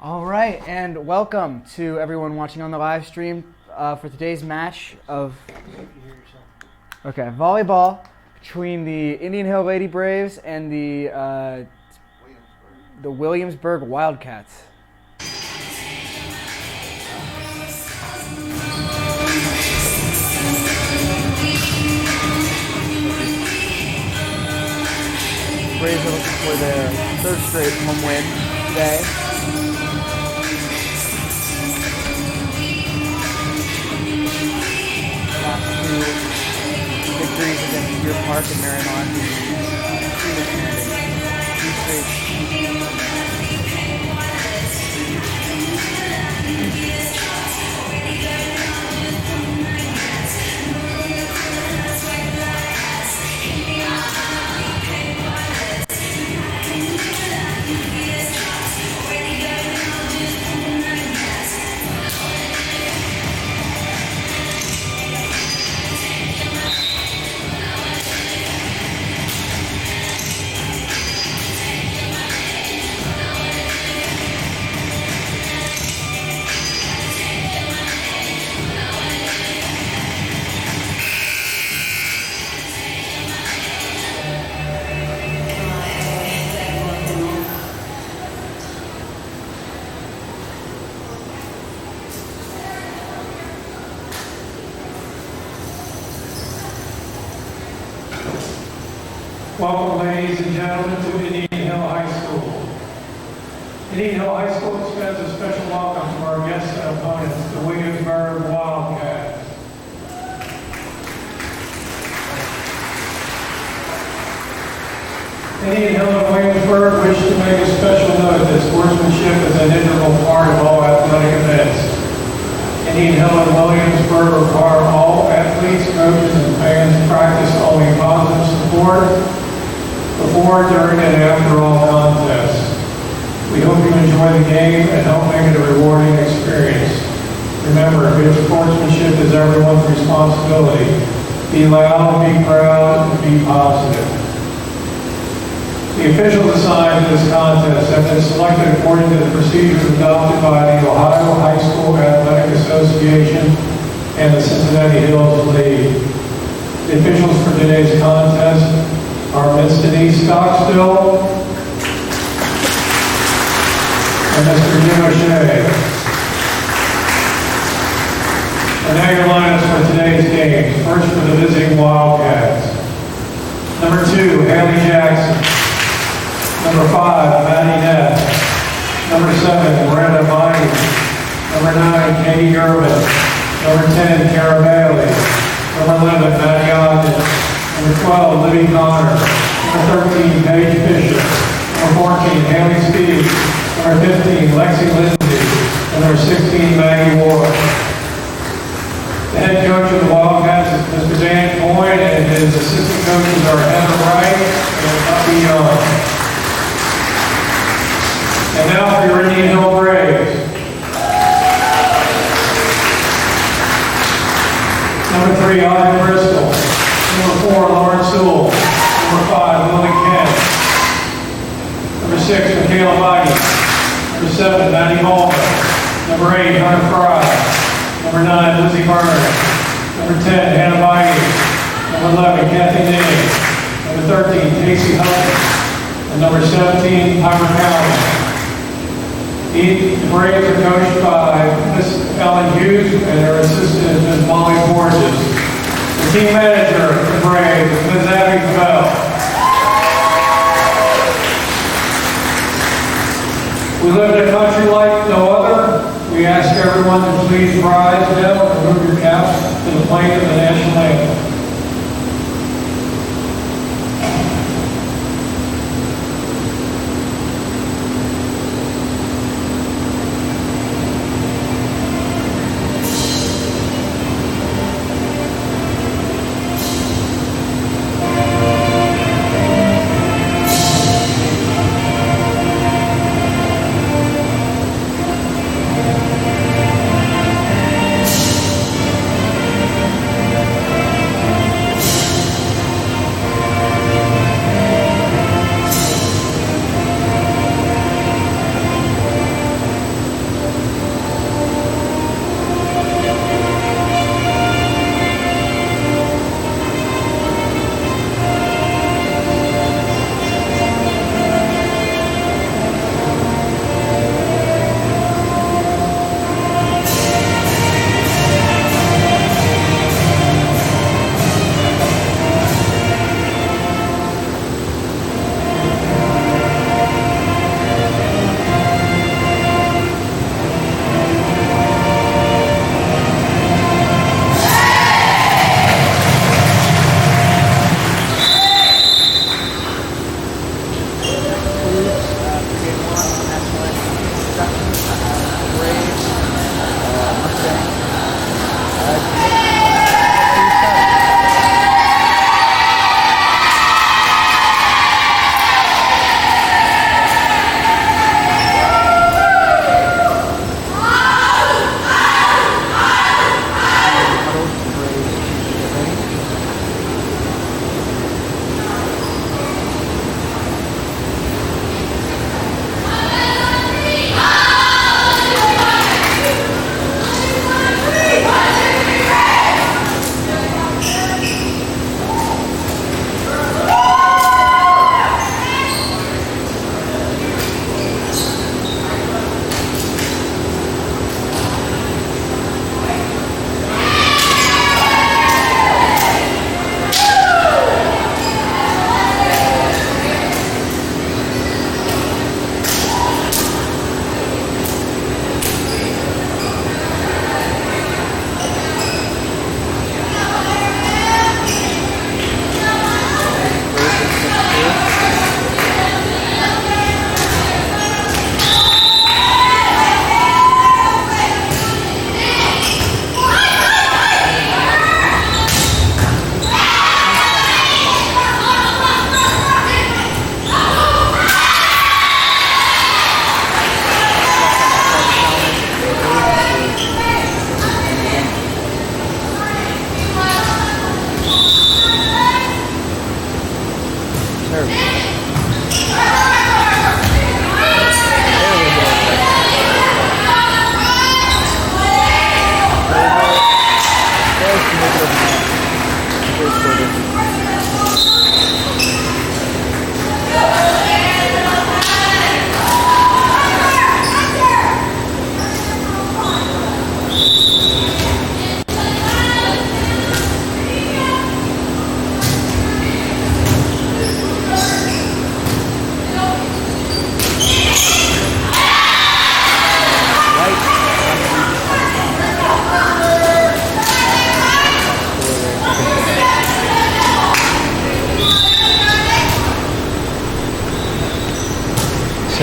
All right, and welcome to everyone watching on the live stream for today's match of volleyball between the Indian Hill Lady Braves and the Williamsburg Wildcats. Braves are looking for their third straight home win today. Last two victories against Deer Park and Marymount. Two straight. Welcome, ladies and gentlemen, to Indian Hill High School. Indian Hill High School extends a special welcome to our guests and opponents, the Williamsburg Wildcats. Indian Hill and Williamsburg wish to make a special note that sportsmanship is an integral part of all athletic events. Indian Hill and Williamsburg require all athletes, coaches, and fans to practice only positive support before, during, and after all contests. We hope you enjoy the game and help make it a rewarding experience. Remember, good sportsmanship is everyone's responsibility. Be loud, be proud, and be positive. The officials assigned to this contest have been selected according to the procedures adopted by the Ohio High School Athletic Association and the Cincinnati Hills League. The officials for today's contest are Ms. Denise Stockstill and Mr. Jim O'Shea. And now your lineups for today's games. First for the visiting Wildcats. Number 2, Haley Jackson. Number 5, Maddie Ness. Number 7, Miranda Miney. Number 9, Katie Gervin. Number 10, Kara Bailey. Number 11, Maddie Ogden. Number 12, Libby Connor. Number 13, Paige Fisher. Number 14, Haley Steve. Number 15, Lexi Lindsay. And number 16, Maggie Ward. The head coach of the Wildcats is Mr. Dan Coyne, and his assistant coaches are Heather Wright and Bucky Young. And now for your Indian Hill Braves. Number 3, Audrey Bristol. Number 4, Lauren Sewell. Number 5, Lily Kent. Number 6, Michaela Whitey. Number 7, Maddie Ballman. Number 8, Hunter Fry. Number 9, Lizzie Burner. Number 10, Hannah Whitey. Number 11, Kathy Ney. Number 13, Casey Hutton. And number 17, Piper Cowan. The Braves are coached by Miss Ellen Hughes and her assistant is Ms. Molly Borges. The team manager of the Braves is Ms. Abby Bell. We live in a country like no other. We ask everyone to please rise now and remove your caps to the plate of the national anthem.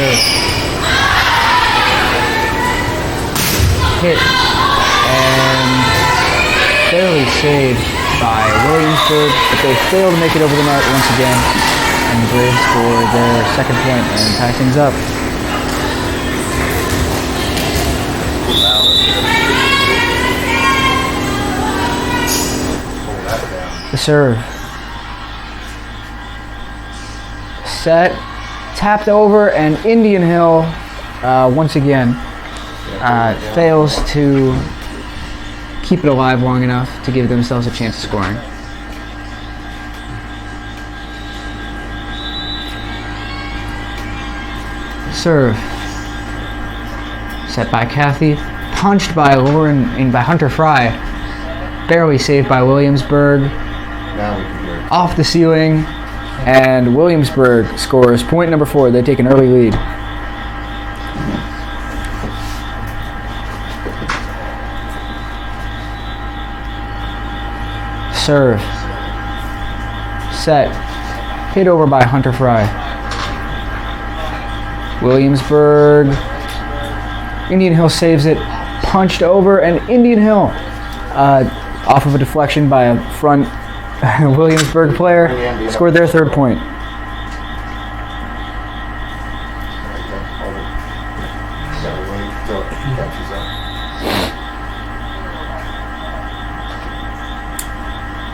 serve. Hit and barely saved by Williamsburg, but they fail to make it over the net once again. And the Braves score their second point and tie things up. The serve. Set. Tapped over, and Indian Hill once again fails to keep it alive long enough to give themselves a chance of scoring. Serve. Set by Kathy. Punched by Lauren and by Hunter Fry. Barely saved by Williamsburg. Now we can hear it. Off the ceiling. And Williamsburg scores point number 4. They take an early lead. Serve. Set. Hit over by Hunter Fry. Williamsburg. Indian Hill saves it. Punched over, and Indian Hill off of a deflection by a front Williamsburg player scored their third point.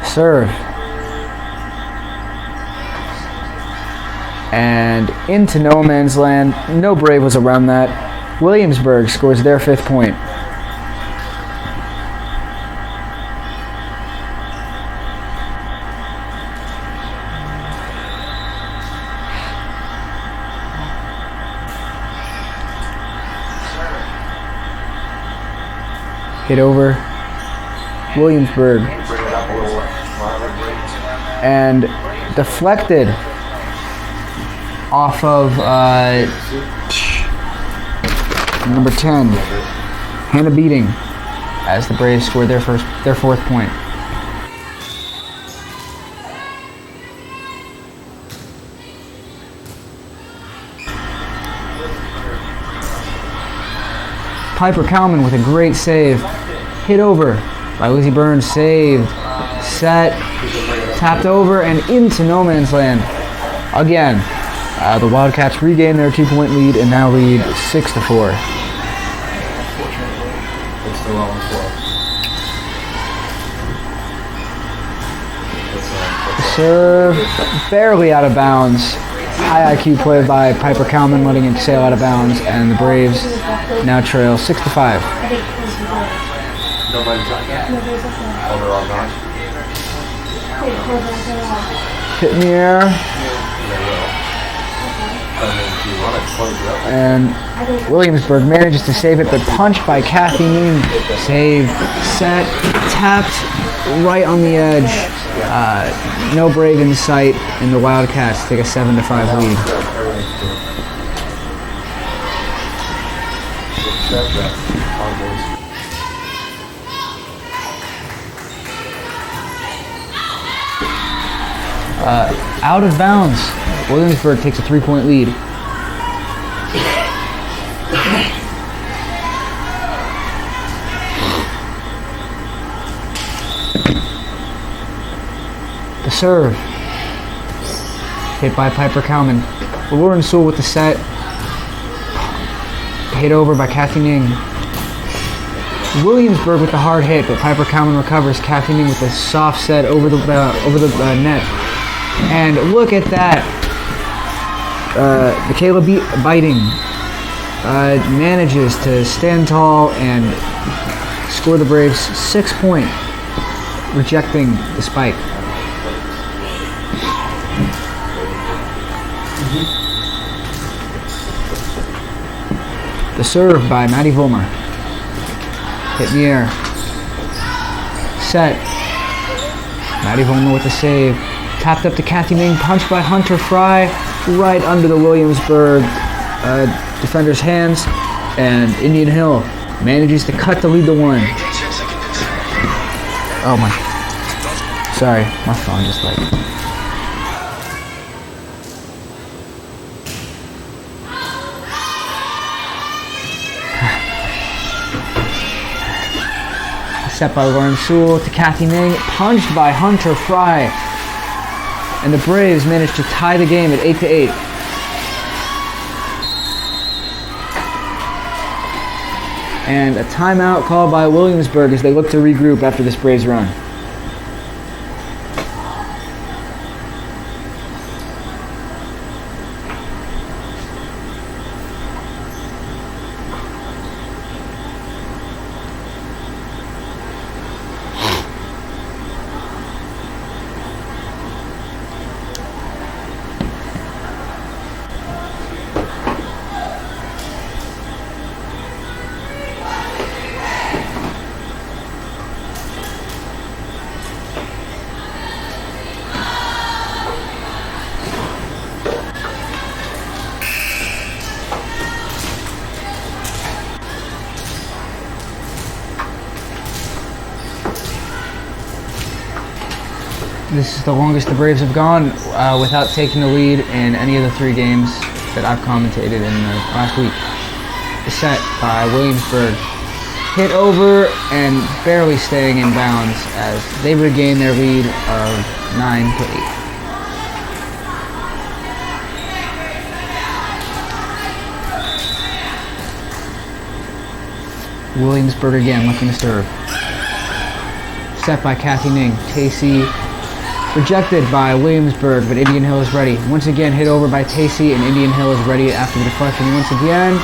Serve. And into no man's land. No Brave was around that. Williamsburg scores their 5th point. Hit over Williamsburg and deflected off of number 10, Hannah Beating, as the Braves scored their 4th point. Piper Kalman with a great save. Hit over by Lizzie Burns. Saved. Set. Tapped over and into no man's land. Again, the Wildcats regain their 2-point lead and now lead 6-4. It's the wrong flow. Serve barely out of bounds. High IQ play by Piper Kalman, letting it sail out of bounds, and the Braves now trail 6-5. Nobody's on yet. Oh, they're all gone. Hit in the air, They will. I mean, if you want to close it up. and Williamsburg manages to save it, but punched by Kathy Ning. Save, set, tapped right on the edge. No Brave in sight, and the Wildcats take a 7-5 lead. Out of bounds. Williamsburg takes a 3-point lead. The serve. Hit by Piper Kalman. Lauren Sewell with the set. Hit over by Kathy Ning. Williamsburg with the hard hit, but Piper Kalman recovers. Kathy Ning with a soft set over the net. And look at that. Michaela Biting manages to stand tall and score the Braves 6-point, rejecting the spike. The serve by Maddie Vollmer. Hit in the air. Set. Maddie Vollmer with the save. Tapped up to Kathy Ning. Punched by Hunter Fry. Right under the Williamsburg defender's hands. And Indian Hill manages to cut the lead to 1. Oh my. Sorry, my phone just like... Set by Lauren Sewell to Kathy Ming. Punched by Hunter Fry. And the Braves managed to tie the game at 8-8. And a timeout called by Williamsburg as they look to regroup after this Braves run. This is the longest the Braves have gone without taking the lead in any of the 3 games that I've commentated in the last week. The set by Williamsburg. Hit over and barely staying in bounds as they regain their lead of 9-8. Williamsburg again looking to serve. Set by Kathy Ning. Tacey rejected by Williamsburg, but Indian Hill is ready. Once again, hit over by Tacey, and Indian Hill is ready after the deflection. Once again,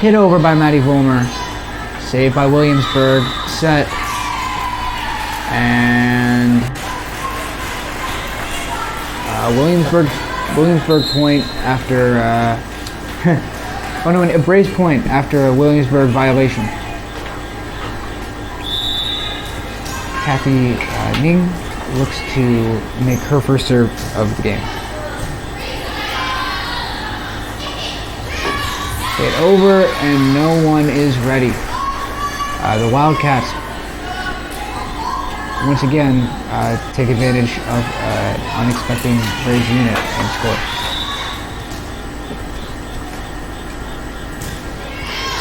hit over by Maddie Vollmer. Saved by Williamsburg. Set. And Williamsburg point after oh no, a Braves point after a Williamsburg violation. Kathy Ning looks to make her first serve of the game. Hit over and no one is ready. The Wildcats once again take advantage of unexpected Braves unit and score.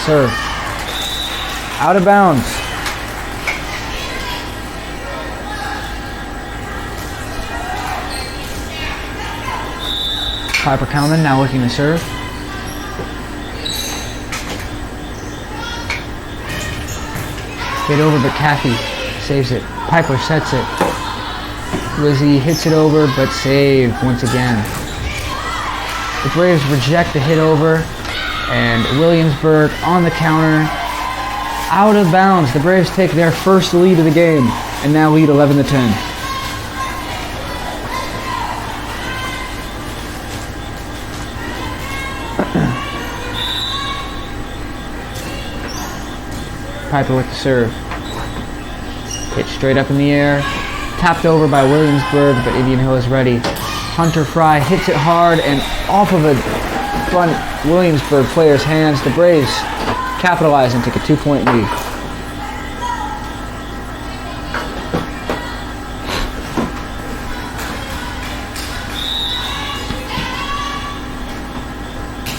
Serve. Out of bounds. Piper Kalman now looking to serve. Hit over, but Kathy saves it. Piper sets it. Lizzie hits it over, but saved once again. The Braves reject the hit over, and Williamsburg on the counter. Out of bounds. The Braves take their first lead of the game, and now lead 11-10. Piper with the serve. Hit straight up in the air. Tapped over by Williamsburg, but Indian Hill is ready. Hunter Fry hits it hard and off of a front Williamsburg player's hands. The Braves capitalize and take a 2-point lead.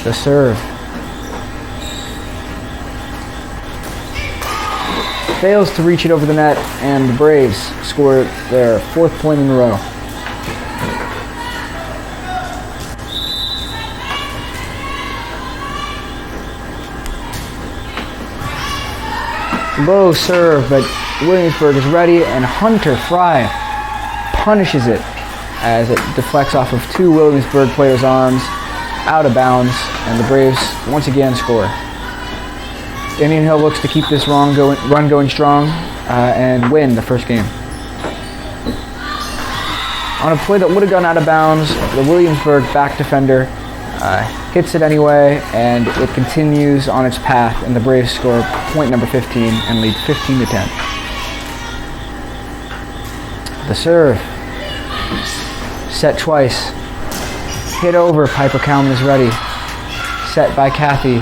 The serve. Fails to reach it over the net, and the Braves score their 4th point in a row. Low serve, but Williamsburg is ready, and Hunter Fry punishes it as it deflects off of 2 Williamsburg players' arms, out of bounds, and the Braves once again score. Indian Hill looks to keep this run going strong and win the first game. On a play that would have gone out of bounds, the Williamsburg back defender hits it anyway, and it continues on its path, and the Braves score point number 15 and lead 15-10. The serve. Set twice. Hit over. Piper Kalman is ready. Set by Kathy.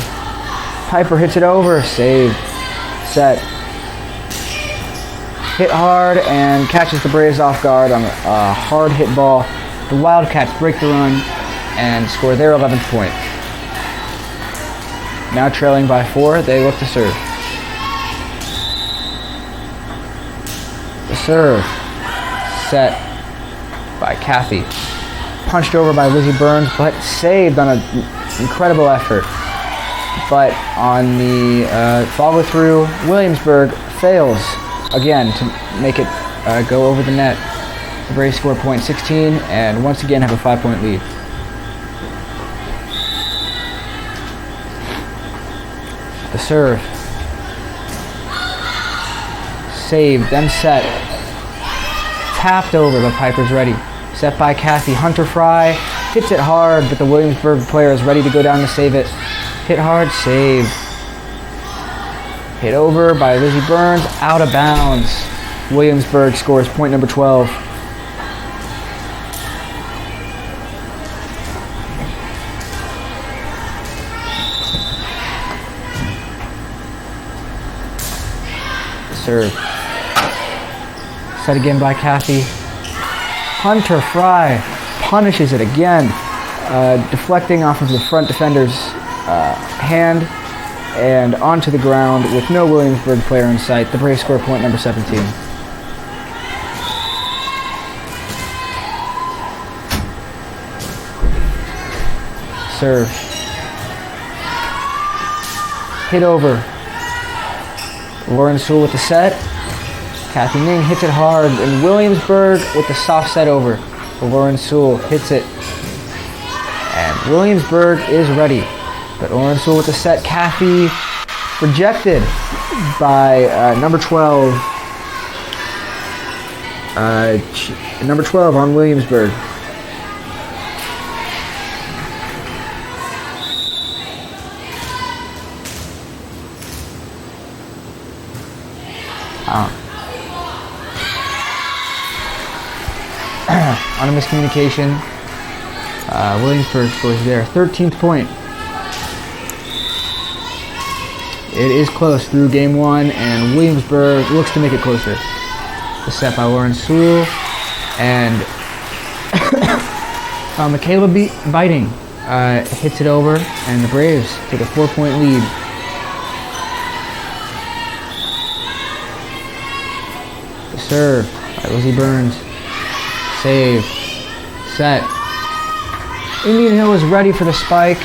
Piper hits it over. Saved. Set. Hit hard and catches the Braves off guard on a hard hit ball. The Wildcats break the run and score their 11th point. Now trailing by 4, they look to serve. serve. Set by Kathy. Punched over by Lizzie Burns, but saved on an incredible effort. But on the follow-through, Williamsburg fails again to make it go over the net. The Braves score point 16 and once again have a 5-point lead. The serve. Saved, then set. Tapped over, but Piper's ready. Set by Kathy. Hunter Fry hits it hard, but the Williamsburg player is ready to go down to save it. Hit hard, saved. Hit over by Lizzie Burns, out of bounds. Williamsburg scores point number 12. Serve. Set again by Kathy. Hunter Fry punishes it again, deflecting off of the front defender's hand and onto the ground with no Williamsburg player in sight. The Braves score point number 17. Serve. Hit over. Lauren Sewell with the set. Kathy Ning hits it hard, and Williamsburg with the soft set over. Lauren Sewell hits it. And Williamsburg is ready. But Lauren Sewell with the set. Kathy rejected by number 12. Number 12 on Williamsburg. On a miscommunication, Williamsburg scores there. 13th point. It is close through game 1, and Williamsburg looks to make it closer. The set by Lauren Sewell, and Michaela Biting hits it over, and the Braves take a 4-point lead. The serve by Lizzie Burns. Save. Set. Indian Hill is ready for the spike,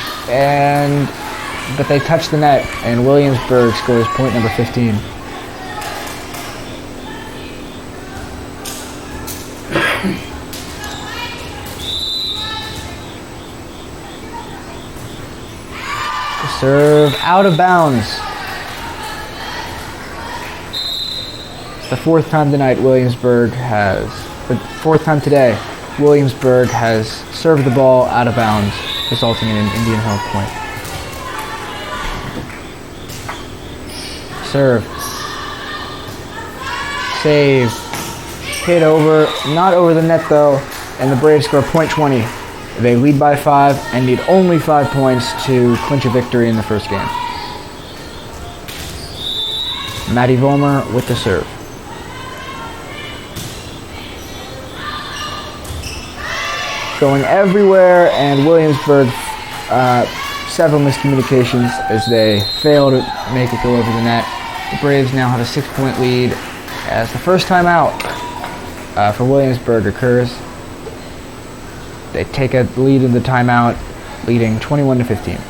but they touch the net, and Williamsburg scores point number 15. The serve out of bounds. It's the fourth time tonight fourth time today, Williamsburg has served the ball out of bounds, resulting in an Indian Hill point. Serve. Save. Hit over. Not over the net though, and the Braves score point 20. They lead by 5 and need only 5 points to clinch a victory in the first game. Maddie Vollmer with the serve. Going everywhere, and Williamsburg several miscommunications as they fail to make it go over the net. The Braves now have a 6-point lead as the first time out for Williamsburg occurs. They take a lead in the timeout, leading 21-15.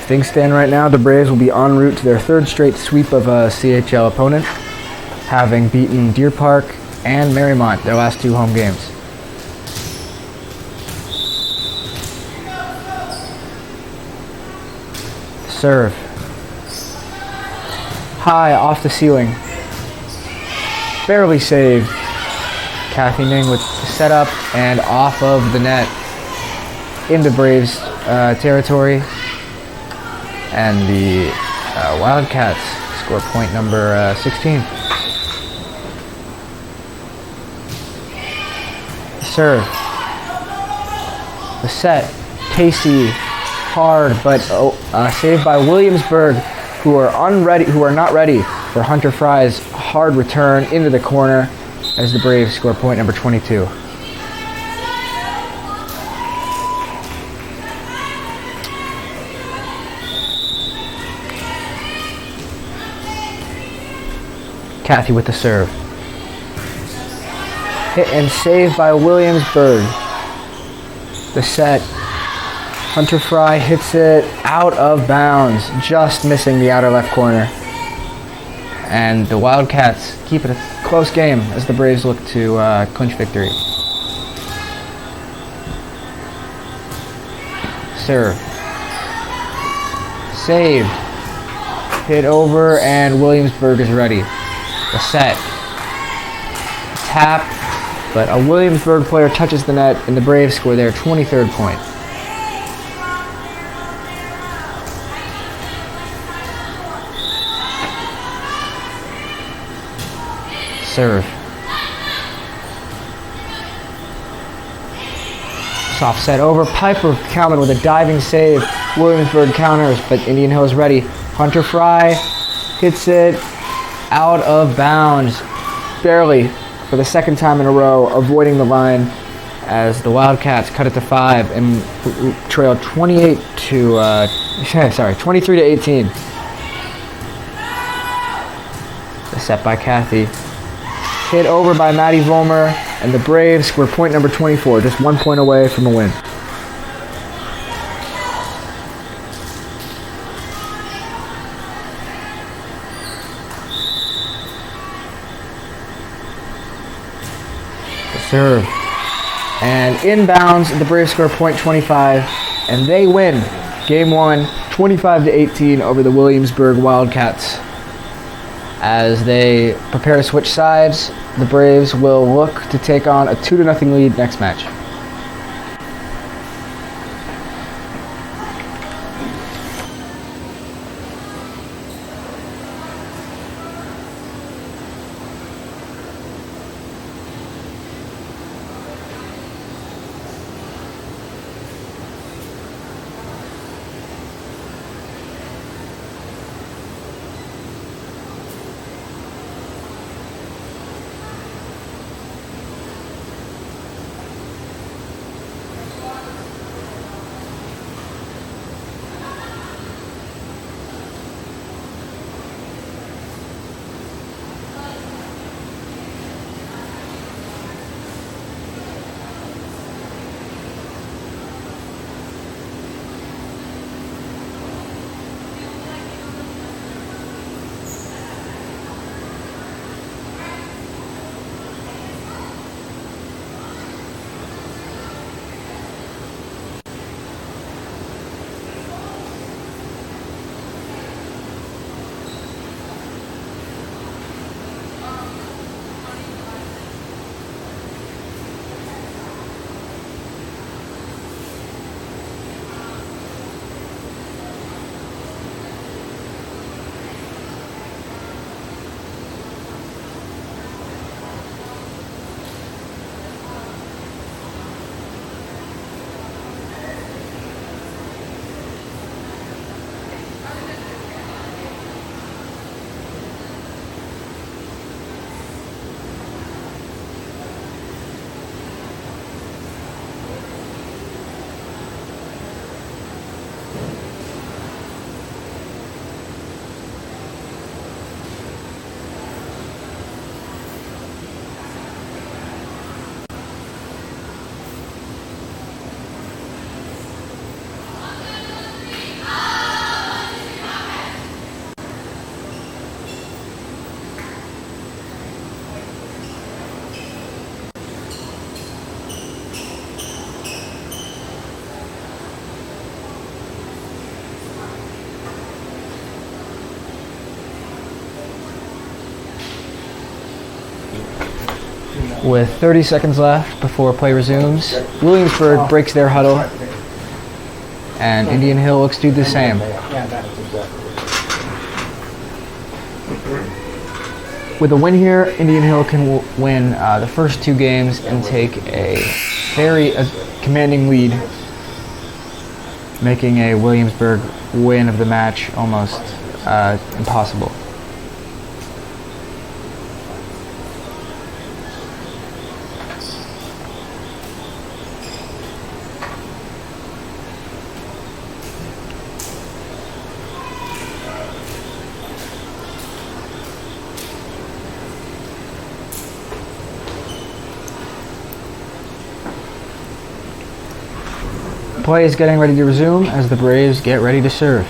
Things stand right now, the Braves will be en route to their third straight sweep of a CHL opponent, having beaten Deer Park and Marymount their last 2 home games. Serve. High off the ceiling. Barely saved. Kathy Ming with the setup and off of the net into Braves territory. And the Wildcats score point number 16. Serve. The set. Casey. Hard, but saved by Williamsburg, who are not ready for Hunter Fry's hard return into the corner as the Braves score point number 22. Kathy with the serve. Hit and save by Williamsburg. The set. Hunter Fry hits it out of bounds, just missing the outer left corner. And the Wildcats keep it a close game as the Braves look to clinch victory. Serve. Saved. Hit over, and Williamsburg is ready. The set. Tap, but a Williamsburg player touches the net, and the Braves score their 23rd point. Serve. Soft set over. Piper countered with a diving save. Williamsburg counters, but Indian Hill is ready. Hunter Fry hits it out of bounds. Barely, for the second time in a row, avoiding the line as the Wildcats cut it to 5 and trail 23 to 18. The set by Kathy. Hit over by Maddie Vollmer, and the Braves score point number 24, just 1 point away from a win. The serve. And inbounds, the Braves score point 25, and they win Game 1, 25 to 18 over the Williamsburg Wildcats. As they prepare to switch sides, the Braves will look to take on a 2-0 lead next match. With 30 seconds left before play resumes, Williamsburg breaks their huddle, and Indian Hill looks to do the same. With a win here, Indian Hill can win the first 2 games and take a very commanding lead, making a Williamsburg win of the match almost impossible. Play is getting ready to resume as the Braves get ready to serve.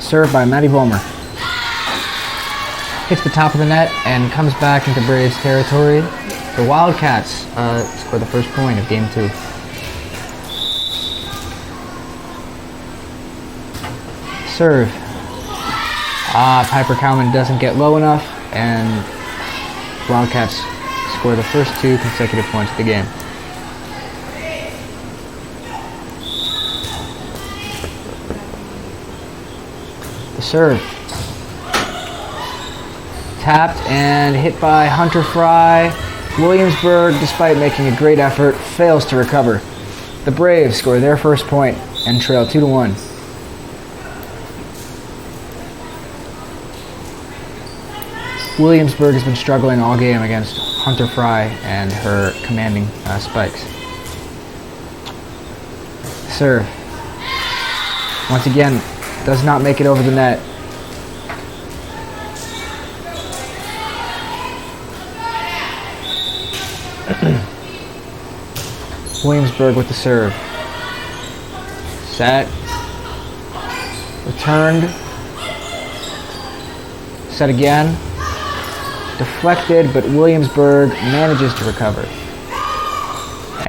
Served by Matty Vollmer. Hits the top of the net and comes back into Braves territory. The Wildcats score the first point of Game 2. Serve. Piper Cowman doesn't get low enough, and Wildcats score the first 2 consecutive points of the game. The serve. Tapped and hit by Hunter Fry. Williamsburg, despite making a great effort, fails to recover. The Braves score their first point and trail 2-1. Williamsburg has been struggling all game against Hunter Fry and her commanding spikes. Serve. Once again, does not make it over the net. Williamsburg with the serve. Set. Returned. Set again. Deflected, but Williamsburg manages to recover.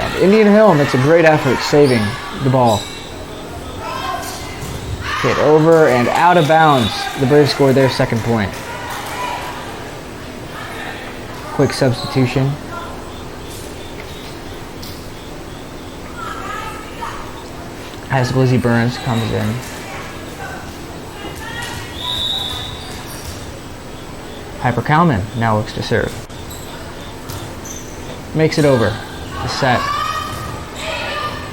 And Indian Hill makes a great effort saving the ball. Hit over and out of bounds. The Braves score their second point. Quick substitution. As Lizzie Burns comes in. Piper Cowman now looks to serve. Makes it over. The set.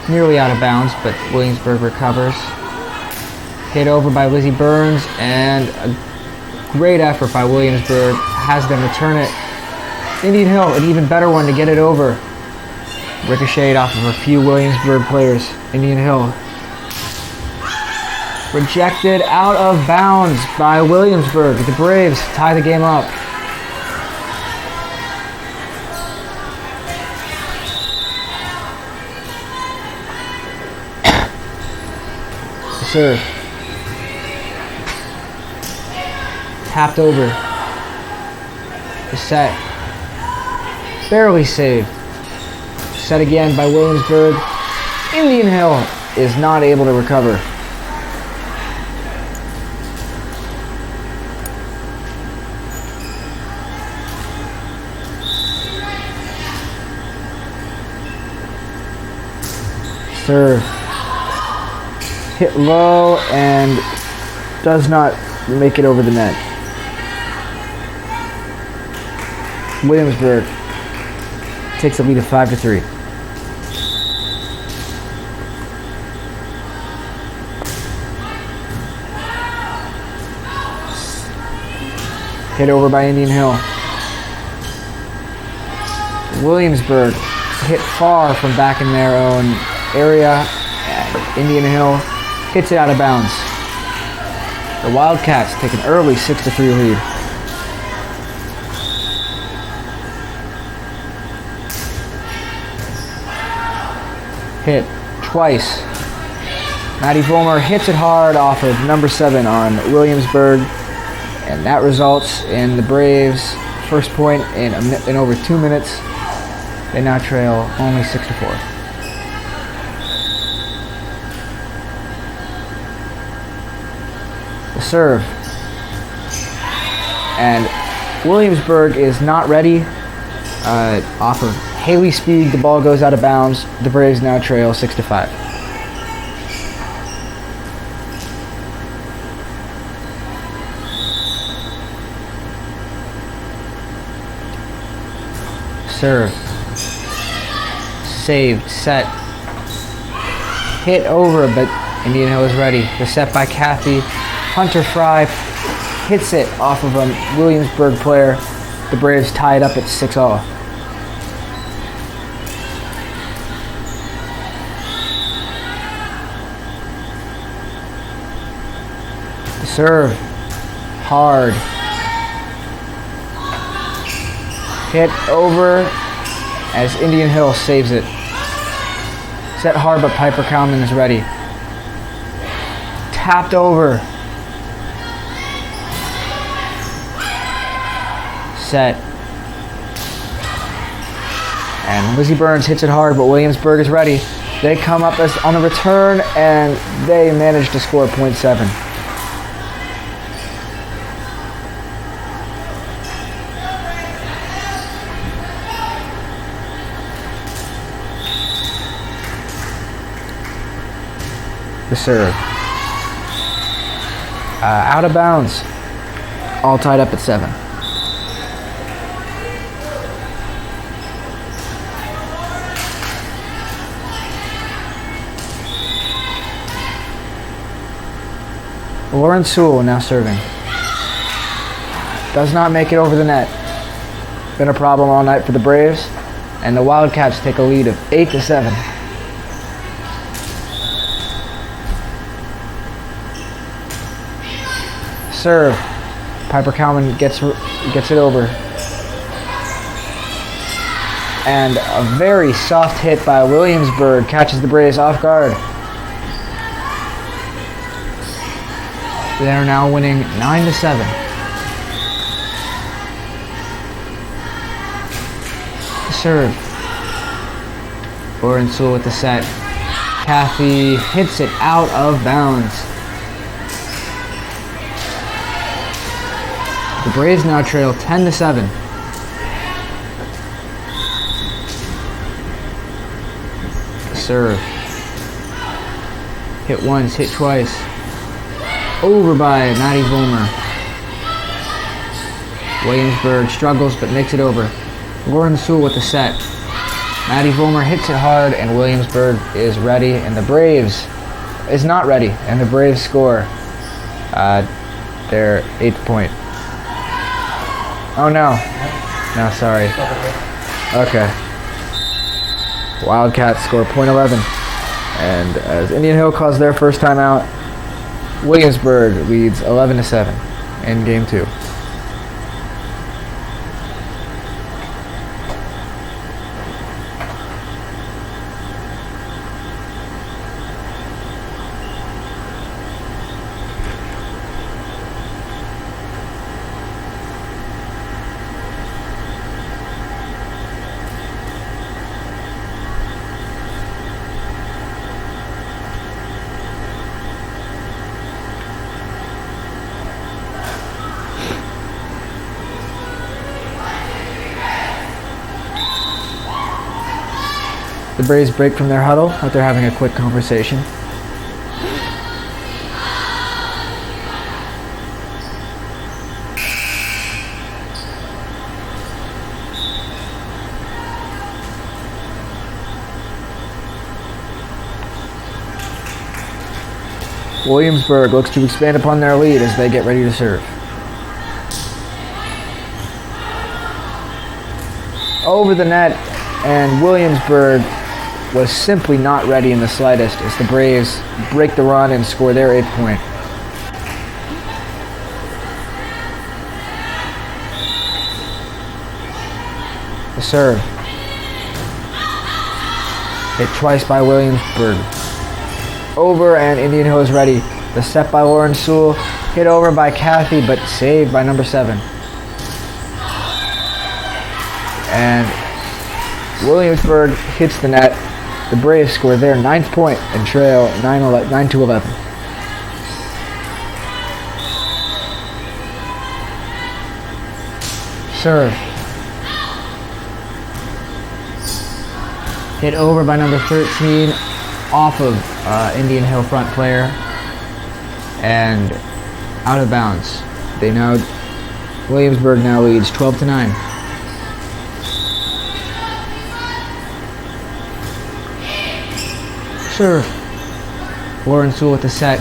Nearly out of bounds, but Williamsburg recovers. Hit over by Lizzie Burns, and a great effort by Williamsburg has them return it. Indian Hill, an even better one to get it over. Ricocheted off of a few Williamsburg players. Indian Hill. Rejected out of bounds by Williamsburg. The Braves tie the game up. Serve. Tapped over. The set. Barely saved. Set again by Williamsburg. Indian Hill is not able to recover. Serve. Hit low and does not make it over the net. Williamsburg takes a lead of 5-3. Hit over by Indian Hill. Williamsburg hit far from back in their own area, and Indian Hill hits it out of bounds. The Wildcats take an early 6-3 lead. Hit twice. Matty Vollmer hits it hard off of number 7 on Williamsburg, and that results in the Braves' first point in over 2 minutes. They now trail only 6-4. The serve. And Williamsburg is not ready. Off of Haley Speed, the ball goes out of bounds. The Braves now trail 6-5. Serve. Saved. Set. Hit over, but Indian Hill is ready. The set by Kathy. Hunter Fry hits it off of a Williamsburg player. The Braves tie it up at 6-all. The serve. Hard. Hit over as Indian Hill saves it. Set hard, but Piper Kalman is ready. Tapped over. Set. And Lizzie Burns hits it hard, but Williamsburg is ready. They come up as on the return, and they manage to score .7. The serve. Out of bounds. All tied up at 7. Lauren Sewell now serving. Does not make it over the net. Been a problem all night for the Braves. And the Wildcats take a lead of 8-7. Serve. Piper Kalman gets it over. And a very soft hit by Williamsburg catches the Braves off guard. They are now winning 9-7. Serve. Lauren Sewell with the set. Kathy hits it out of bounds. The Braves now trail 10-7. Serve. Hit once, hit twice. Over by Maddie Vollmer. Williamsburg struggles but makes it over. Lauren Sewell with the set. Maddie Vollmer hits it hard, and Williamsburg is ready, and the Braves is not ready, and the Braves score their 8th point. Oh no. No, sorry. Okay. Wildcats score .11. And as Indian Hill calls their first time out, Williamsburg leads 11-7 in game 2. The Braves break from their huddle after having a quick conversation. Williamsburg looks to expand upon their lead as they get ready to serve. Over the net, and Williamsburg was simply not ready in the slightest as the Braves break the run and score their 8th point. The serve. Hit twice by Williamsburg. Over, and Indian Hill is ready. The set by Lauren Sewell. Hit over by Kathy, but saved by number 7. And Williamsburg hits the net. The Braves score their 9th point and trail 9-11. Serve. Hit over by number 13, off of Indian Hill front player, and out of bounds. Williamsburg now leads 12-9. Serve. Lauren Sewell with the set.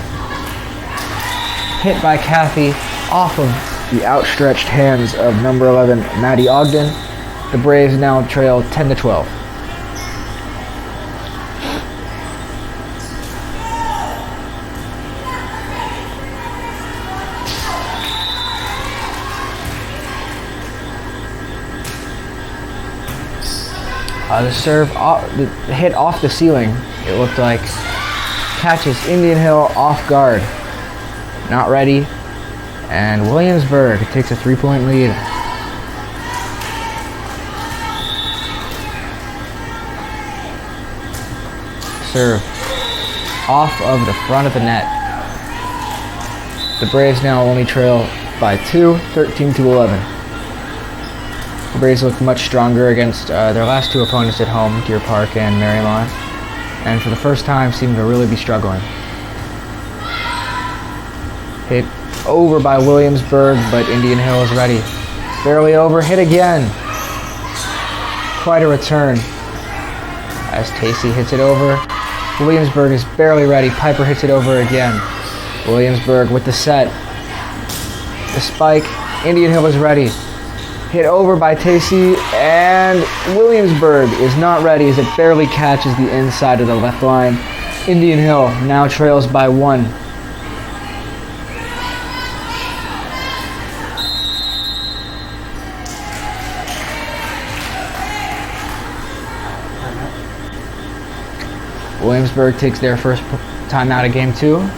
Hit by Kathy off of the outstretched hands of number 11, Maddie Ogden. The Braves now trail 10-12. The serve, the hit off the ceiling, it looked like, catches Indian Hill off guard. Not ready, and Williamsburg takes a 3-point lead. Serve, off of the front of the net. The Braves now only trail by 2, 13-11. The Braves looked much stronger against their last two opponents at home, Deer Park and Marymount, and for the first time seemed to really be struggling. Hit over by Williamsburg, but Indian Hill is ready. Barely over, hit again. Quite a return as Tacey hits it over. Williamsburg is barely ready. Piper hits it over again. Williamsburg with the set. The spike. Indian Hill is ready. Hit over by Tacey, and Williamsburg is not ready as it barely catches the inside of the left line. Indian Hill now trails by 1. Williamsburg takes their first timeout of game 2.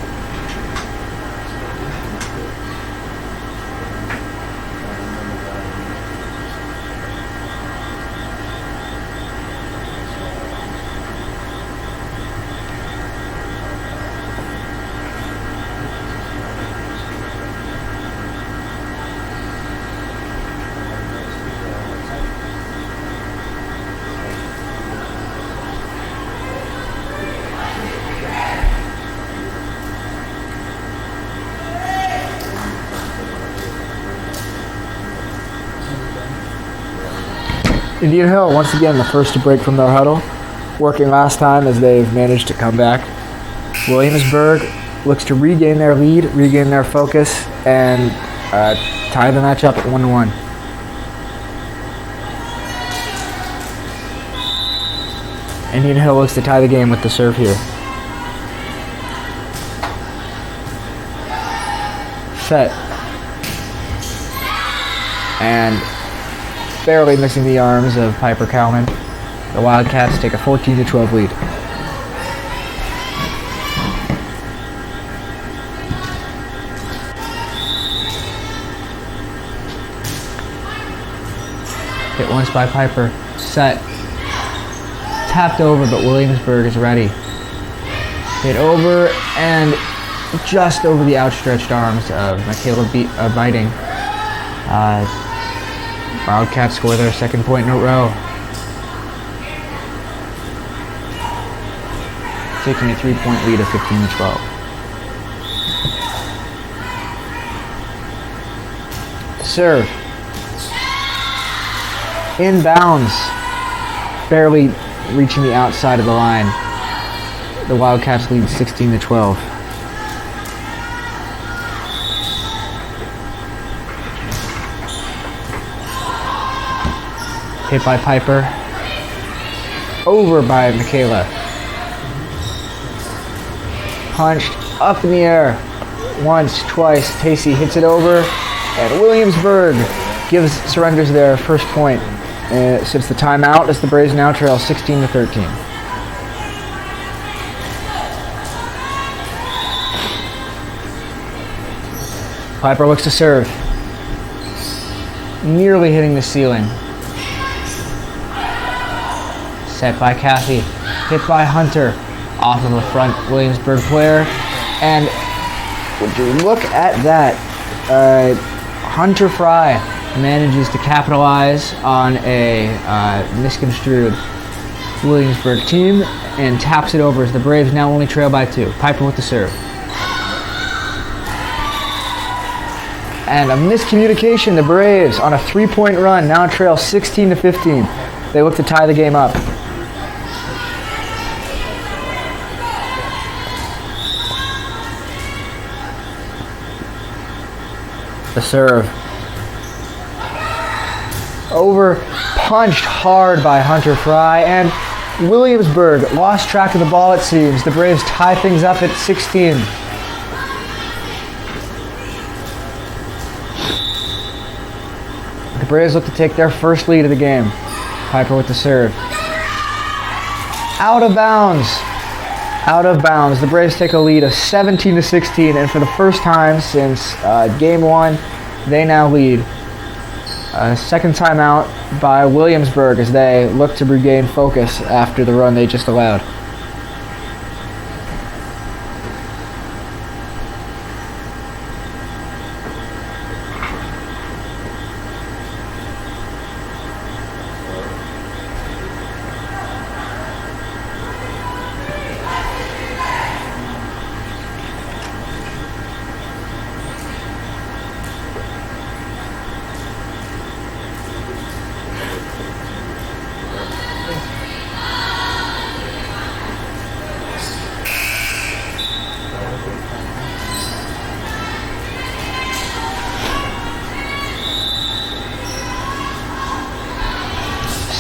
Indian Hill, once again, the first to break from their huddle, working last time as they've managed to come back. Williamsburg looks to regain their lead, regain their focus, and tie the match up at 1-1. Indian Hill looks to tie the game with the serve here. Set. And barely missing the arms of Piper Cowman. The Wildcats take a 14-12 lead. Hit once by Piper. Set. Tapped over, but Williamsburg is ready. Hit over and just over the outstretched arms of Michaela Biting. Wildcats score their second point in a row, taking a 3-point lead of 15-12. Serve. Inbounds, barely reaching the outside of the line. The Wildcats lead 16-12. Hit by Piper. Over by Michaela. Punched up in the air. Once, twice. Tacey hits it over. And Williamsburg surrenders their first point since the timeout as the Braves now trail 16-13. Piper looks to serve. Nearly hitting the ceiling. Set by Kathy, hit by Hunter, off of the front Williamsburg player, and would you look at that, Hunter Fry manages to capitalize on a misconstrued Williamsburg team and taps it over as the Braves now only trail by 2. Piper with the serve. And a miscommunication. The Braves on a 3-point run now trail 16-15. They look to tie the game up. The serve. Over punched hard by Hunter Fry, and Williamsburg lost track of the ball, it seems. The Braves tie things up at 16. The Braves look to take their first lead of the game. Piper with the serve. Out of bounds. Out of bounds. The Braves take a lead of 17-16, and for the first time since Game 1, they now lead. Second timeout by Williamsburg as they look to regain focus after the run they just allowed.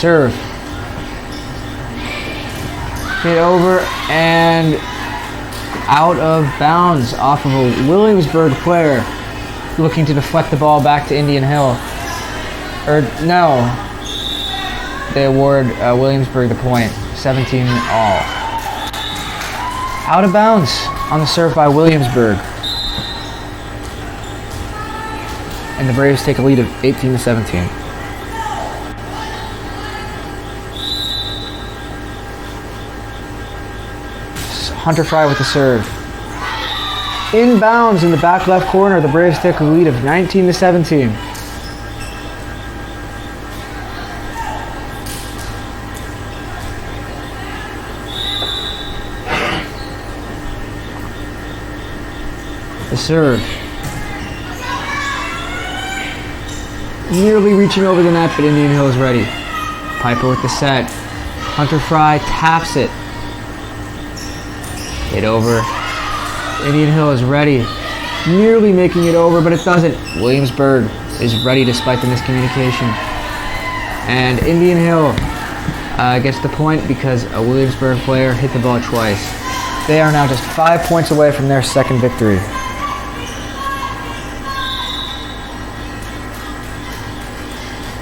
Serve. Hit over and out of bounds off of a Williamsburg player looking to deflect the ball back to Indian Hill. Or no, they award Williamsburg the point, 17 all. Out of bounds on the serve by Williamsburg. And the Braves take a lead of 18-17. Hunter Fry with the serve. Inbounds in the back left corner. The Braves take a lead of 19-17. The serve. Nearly reaching over the net, but Indian Hill is ready. Piper with the set. Hunter Fry taps it. Hit over. Indian Hill is ready. Nearly making it over, but it doesn't. Williamsburg is ready despite the miscommunication. And Indian Hill gets the point because a Williamsburg player hit the ball twice. They are now just 5 points away from their second victory.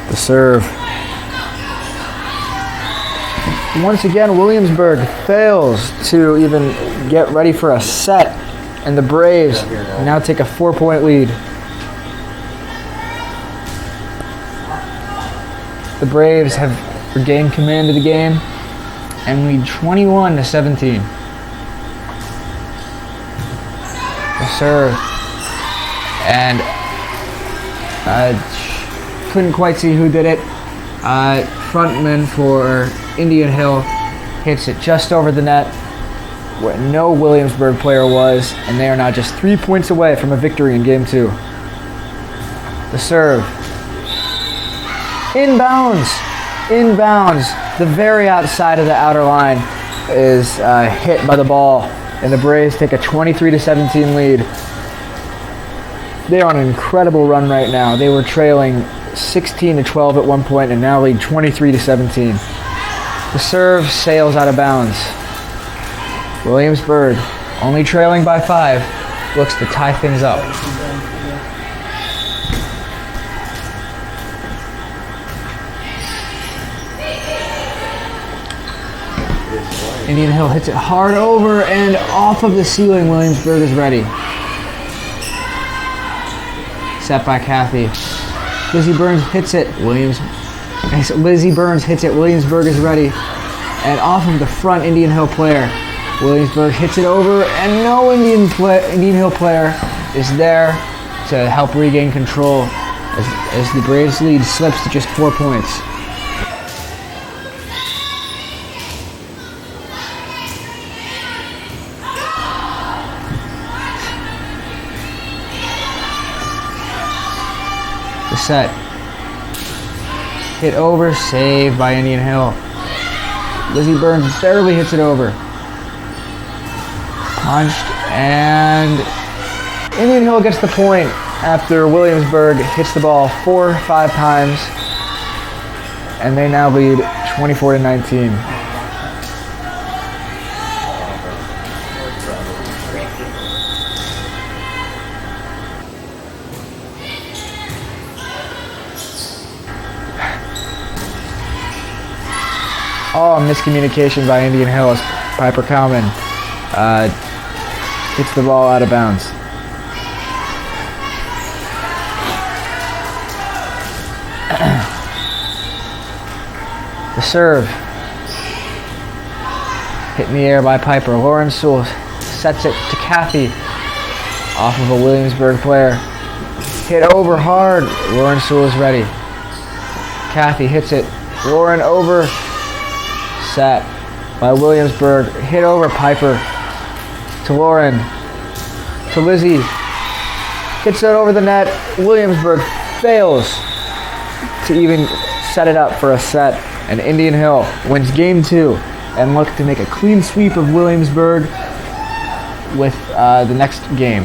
The serve. Once again, Williamsburg fails to even get ready for a set, and the Braves now take a 4-point lead. The Braves have regained command of the game and lead 21-17. The serve. And couldn't quite see who did it. Frontman for Indian Hill hits it just over the net where no Williamsburg player was, and they are now just 3 points away from a victory in Game 2. The serve. Inbounds. Inbounds. The very outside of the outer line is hit by the ball, and the Braves take a 23-17 lead. They are on an incredible run right now. They were trailing 16-12 at one point and now lead 23-17. The serve sails out of bounds. Williamsburg, only trailing by 5, looks to tie things up. Indian Hill hits it hard over and off of the ceiling. Williamsburg is ready. Set by Kathy. Lizzie Burns hits it. Lizzie Burns hits it. Williamsburg is ready. And off of the front Indian Hill player, Williamsburg hits it over, and no Indian Hill player is there to help regain control. as the Braves lead slips to just 4 points. The set. Hit over, saved by Indian Hill. Lizzie Burns barely hits it over. Punched, and Indian Hill gets the point after Williamsburg hits the ball 4 or 5 times, and they now lead 24-19. Oh, miscommunication by Indian Hill as Piper Cowman hits the ball out of bounds. The serve. Hit in the air by Piper. Lauren Sewell sets it to Kathy off of a Williamsburg player. Hit over hard. Lauren Sewell is ready. Kathy hits it. Lauren over. Set by Williamsburg. Hit over Piper. To Lauren. To Lizzie. Gets it over the net. Williamsburg fails to even set it up for a set. And Indian Hill wins game 2 and look to make a clean sweep of Williamsburg with the next game.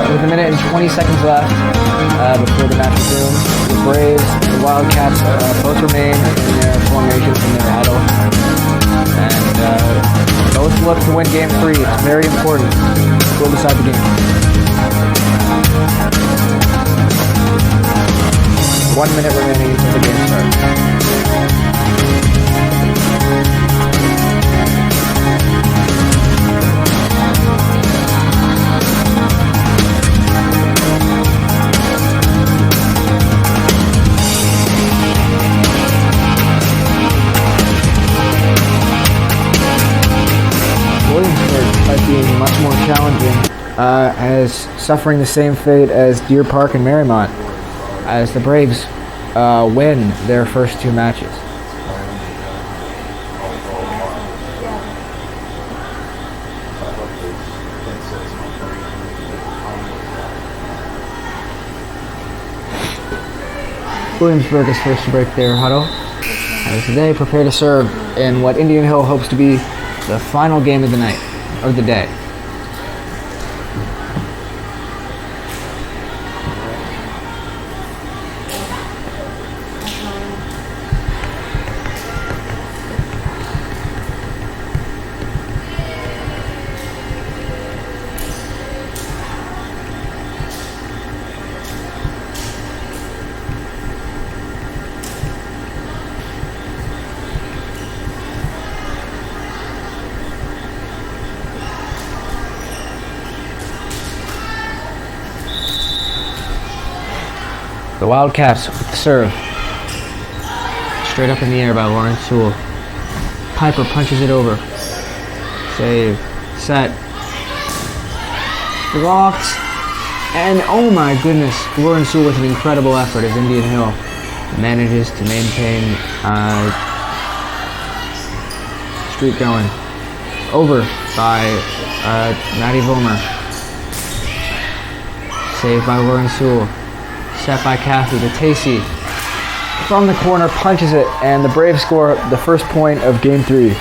With a minute and 20 seconds left before the match resumes, the Braves, the Wildcats both remain in their formations in their huddle. And both look to win game 3. It's very important. We'll decide the game. 1 minute remaining until the game starts. Williamsburg might be much more challenging as suffering the same fate as Deer Park and Marymount as the Braves win their first 2 matches. Williamsburg is first to break their huddle as they prepare to serve in what Indian Hill hopes to be the final game of the night, or the day. The Wildcats with the serve. Straight up in the air by Lawrence Sewell. Piper punches it over. Save. Set. Blocked. And oh my goodness, Lawrence Sewell with an incredible effort as Indian Hill manages to maintain streak going. Over by Maddie Vollmer. Saved by Lawrence Sewell. Set by Kathy to Tacey. From the corner, punches it, and the Braves score the first point of Game 3.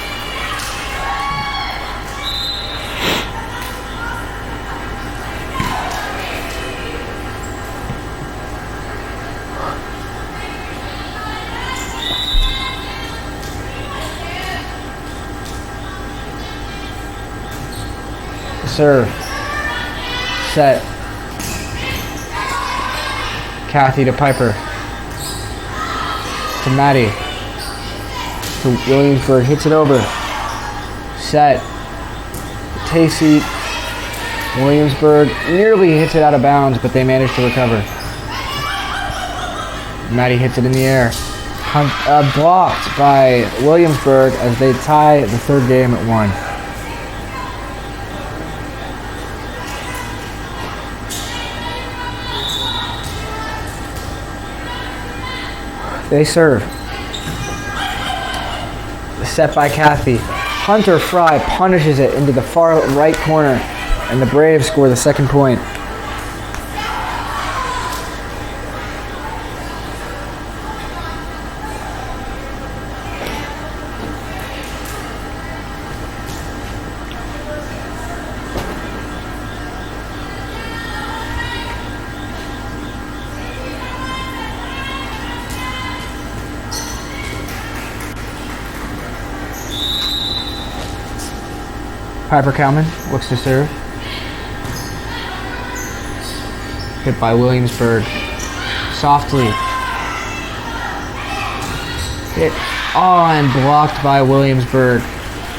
Serve. Set. Kathy to Piper. To Maddie. To Williamsburg. Hits it over. Set. Tacey. Williamsburg nearly hits it out of bounds, but they manage to recover. Maddie hits it in the air. Blocked by Williamsburg as they tie the third game at 1. They serve. Set by Kathy. Hunter Fry punishes it into the far right corner, and the Braves score the second point. Piper Cowman looks to serve. Hit by Williamsburg. Softly. Hit. Oh, and blocked by Williamsburg.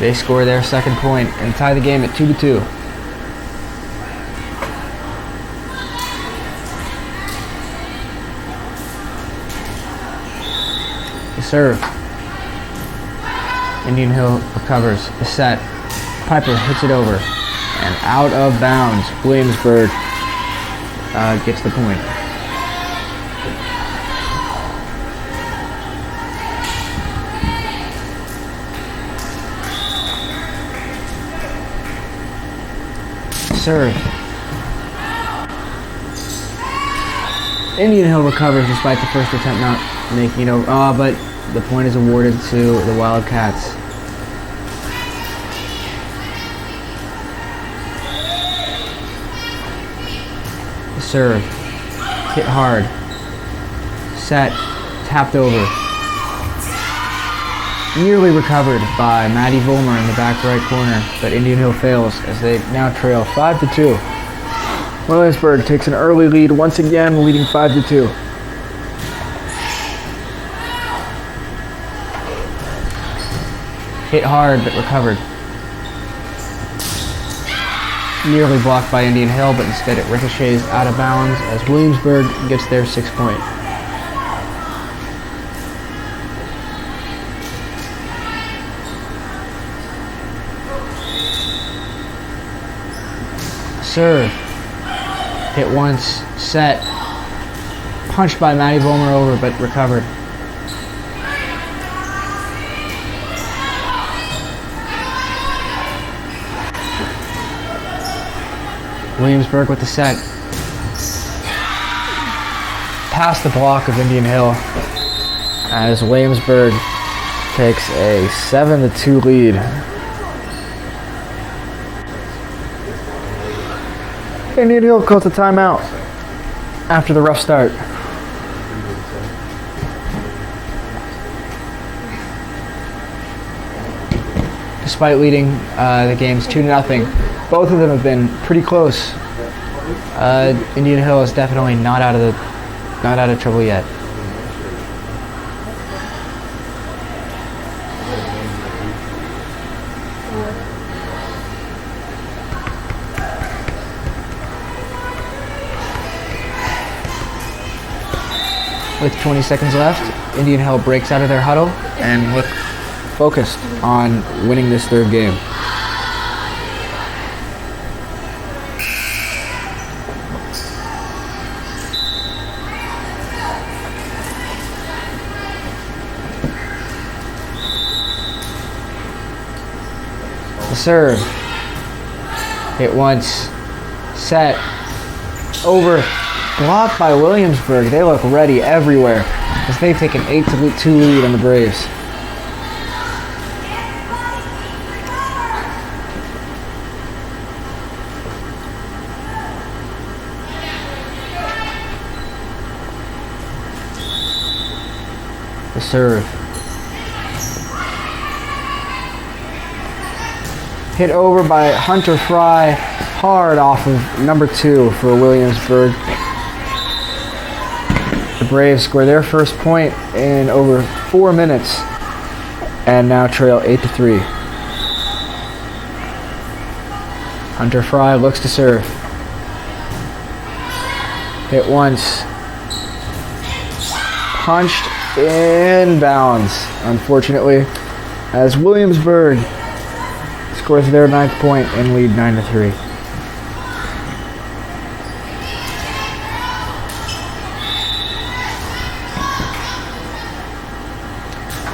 They score their second point and tie the game at 2-2. The serve. Indian Hill recovers. The set. Piper hits it over and out of bounds. Williamsburg gets the point. Serve. Indian Hill recovers despite the first attempt not making it over. But the point is awarded to the Wildcats. Serve. Hit hard. Set. Tapped over. Nearly recovered by Maddie Vollmer in the back right corner, but Indian Hill fails as they now trail 5-2. Williamsburg takes an early lead once again, leading 5-2. Hit hard but recovered. Nearly blocked by Indian Hill, but instead it ricochets out of bounds as Williamsburg gets their 6th point. Serve. Hit once. Set. Punched by Maddie Vollmer over, but recovered. Williamsburg with the set. Past the block of Indian Hill as Williamsburg takes a 7-2 lead. Indian Hill calls a timeout after the rough start. Despite leading the games 2-0, both of them have been pretty close. Indian Hill is definitely not out of trouble yet. with 20 seconds left. Indian Hill breaks out of their huddle and look focused on winning this third game. The serve. Hit once. Set. Over. Blocked by Williamsburg. They look ready everywhere as they take an 8-2 lead on the Braves. The serve. Hit over by Hunter Fry, hard off of number 2 for Williamsburg. The Braves score their first point in over 4 minutes and now trail 8-3. Hunter Fry looks to serve. Hit once. Punched inbounds, unfortunately, as Williamsburg scores their 9th point and lead 9-3.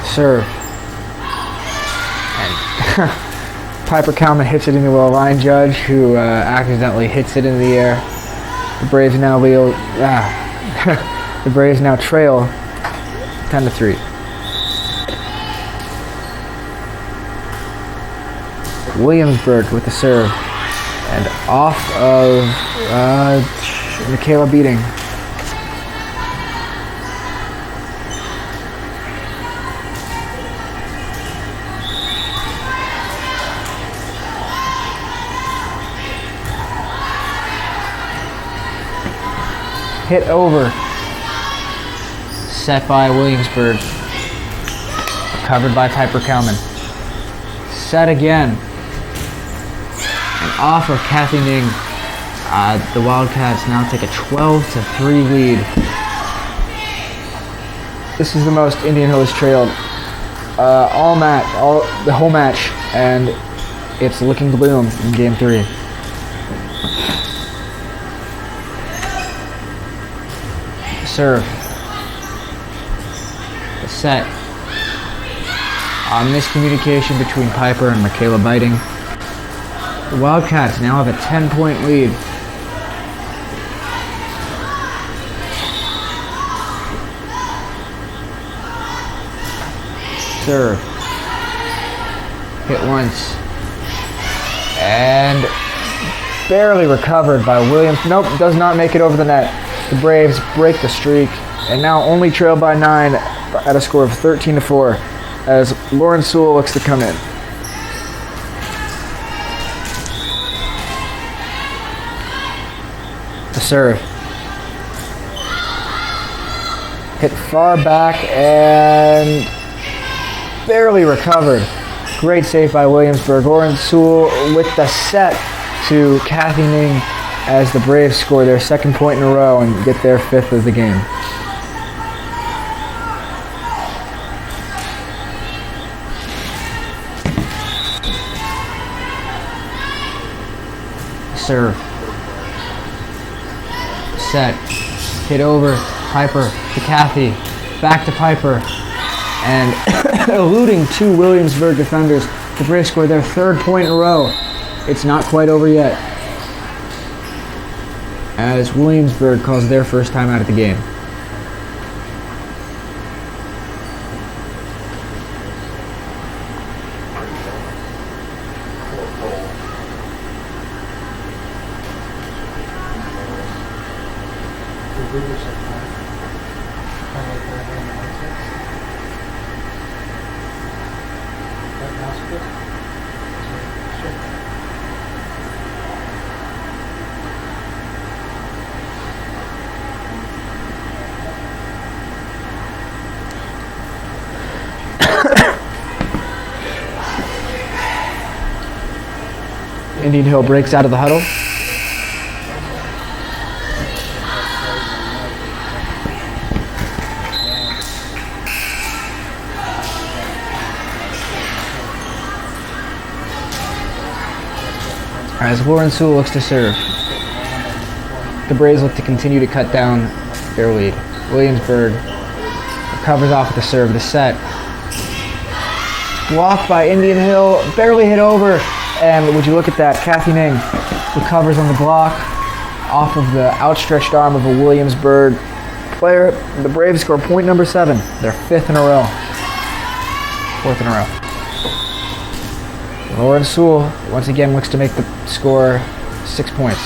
Serve. And Piper Kalman hits it into a line judge who accidentally hits it in the air. The Braves now the Braves now trail 10-3. Williamsburg with the serve. And off of Michaela Beating. Hit over. Set by Williamsburg. Covered by Piper Kalman. Set again. And off of Kathy Ning. The Wildcats now take a 12-3 lead. This is the most Indian Hill has trailed the whole match, and it's looking to bloom in Game 3. Serve. The set. Miscommunication between Piper and Michaela Biting. The Wildcats now have a 10-point lead. Serve. Hit once. And barely recovered by Williams. Nope, does not make it over the net. The Braves break the streak and now only trail by 9 at a score of 13-4 as Lauren Sewell looks to come in. The serve. Hit far back and barely recovered. Great save by Williamsburg. Lauren Sewell with the set to Kathy Ning as the Braves score their 2nd point in a row and get their 5th of the game. Serve. Set. Hit over. Piper to Kathy. Back to Piper. And eluding 2 Williamsburg defenders, the Braves score their 3rd point in a row. It's not quite over yet, as Williamsburg calls their first time out of the game. Indian Hill breaks out of the huddle. As Lauren Sewell looks to serve. The Braves look to continue to cut down their lead. Williamsburg recovers off with the serve. The set. Blocked by Indian Hill. Barely hit over. And would you look at that? Kathy Ming recovers on the block off of the outstretched arm of a Williamsburg player. The Braves score point number 7. Their 5th in a row. 4th in a row. Lauren Sewell once again looks to make the score 6 points.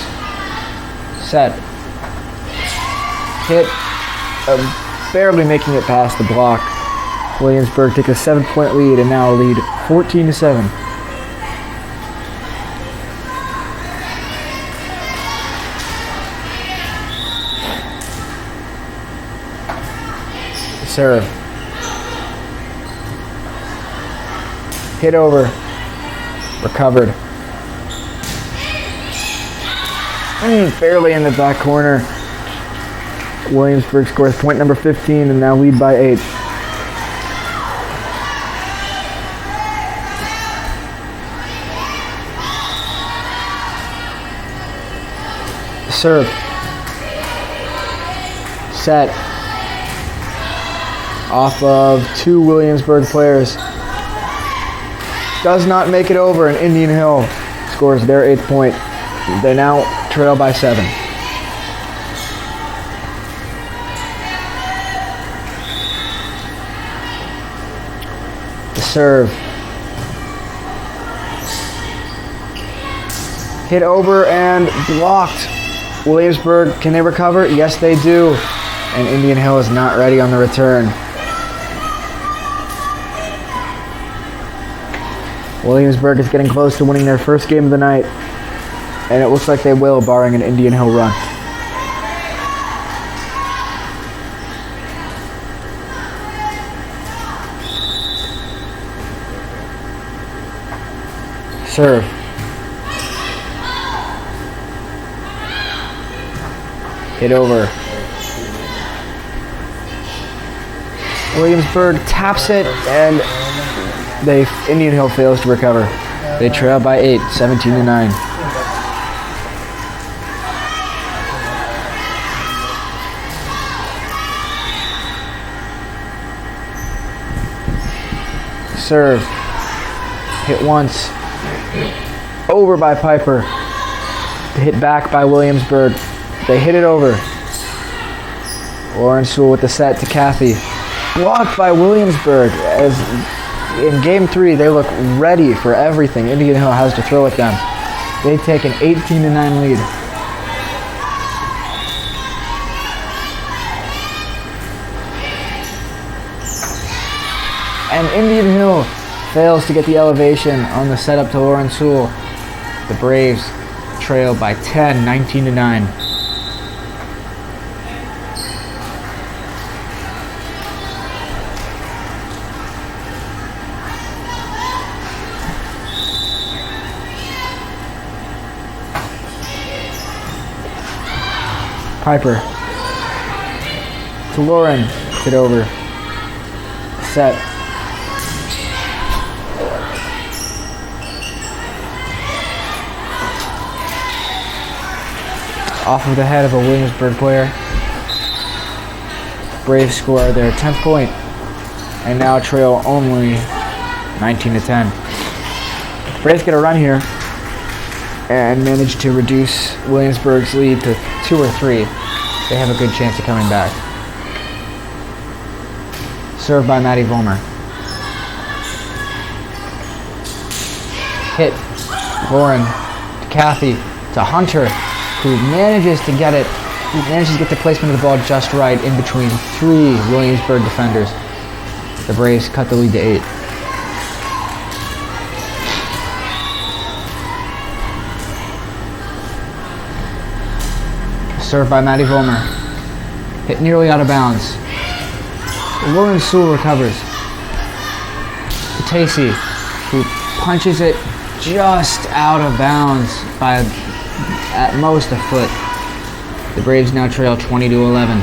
Set. Hit. Barely making it past the block. Williamsburg take a 7-point lead and now lead 14-7. Serve. Hit over. Recovered. Barely in the back corner. Williamsburg scores point number 15 and now lead by 8. Serve. Set. Off of 2 Williamsburg players. Does not make it over, and Indian Hill scores their 8th point. They now trail by 7. The serve. Hit over and blocked. Williamsburg, can they recover? Yes, they do. And Indian Hill is not ready on the return. Williamsburg is getting close to winning their first game of the night, and it looks like they will, barring an Indian Hill run. Serve. Hit over. Williamsburg taps it, and Indian Hill fails to recover. They trail by 8, 17-9. Serve. Hit once. Over by Piper. Hit back by Williamsburg. They hit it over. Lauren Sewell with the set to Kathy. Blocked by Williamsburg. As in Game 3, they look ready for everything Indian Hill has to throw at them. They take an 18-9 lead. And Indian Hill fails to get the elevation on the setup to Lauren Sewell. The Braves trail by 10, 19-9. Piper to Lauren, hit over, set. Off of the head of a Williamsburg player. Braves score their 10th point and now trail only 19-10. Braves get a run here and manage to reduce Williamsburg's lead to 2 or 3. They have a good chance of coming back. Served by Maddie Vollmer. Hit. Lauren to Kathy to Hunter, who manages to get it. He manages to get the placement of the ball just right in between 3 Williamsburg defenders. The Braves cut the lead to 8. Served by Maddie Vollmer. Hit nearly out of bounds. Lauren Sewell recovers. Tacey, who punches it just out of bounds by at most a foot. The Braves now trail 20-11.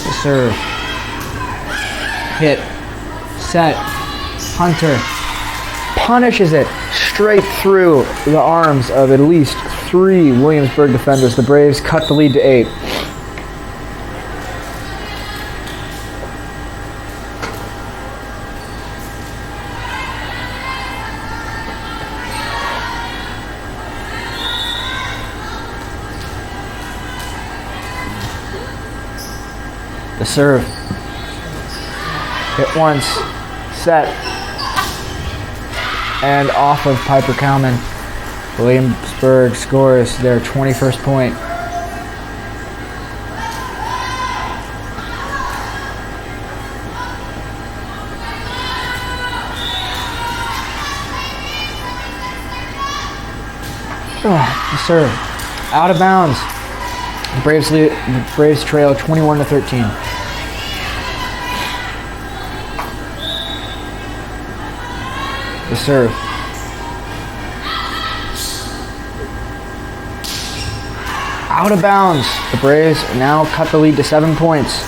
The serve. Hit. Set. Hunter punishes it straight through the arms of at least 3 Williamsburg defenders. The Braves cut the lead to 8. The serve. Hit once. Set. And off of Piper Cowman. Williamsburg scores their 21st point. The serve. Out of bounds. The Braves trail 21-13. The serve. Out of bounds. The Braves now cut the lead to 7 points.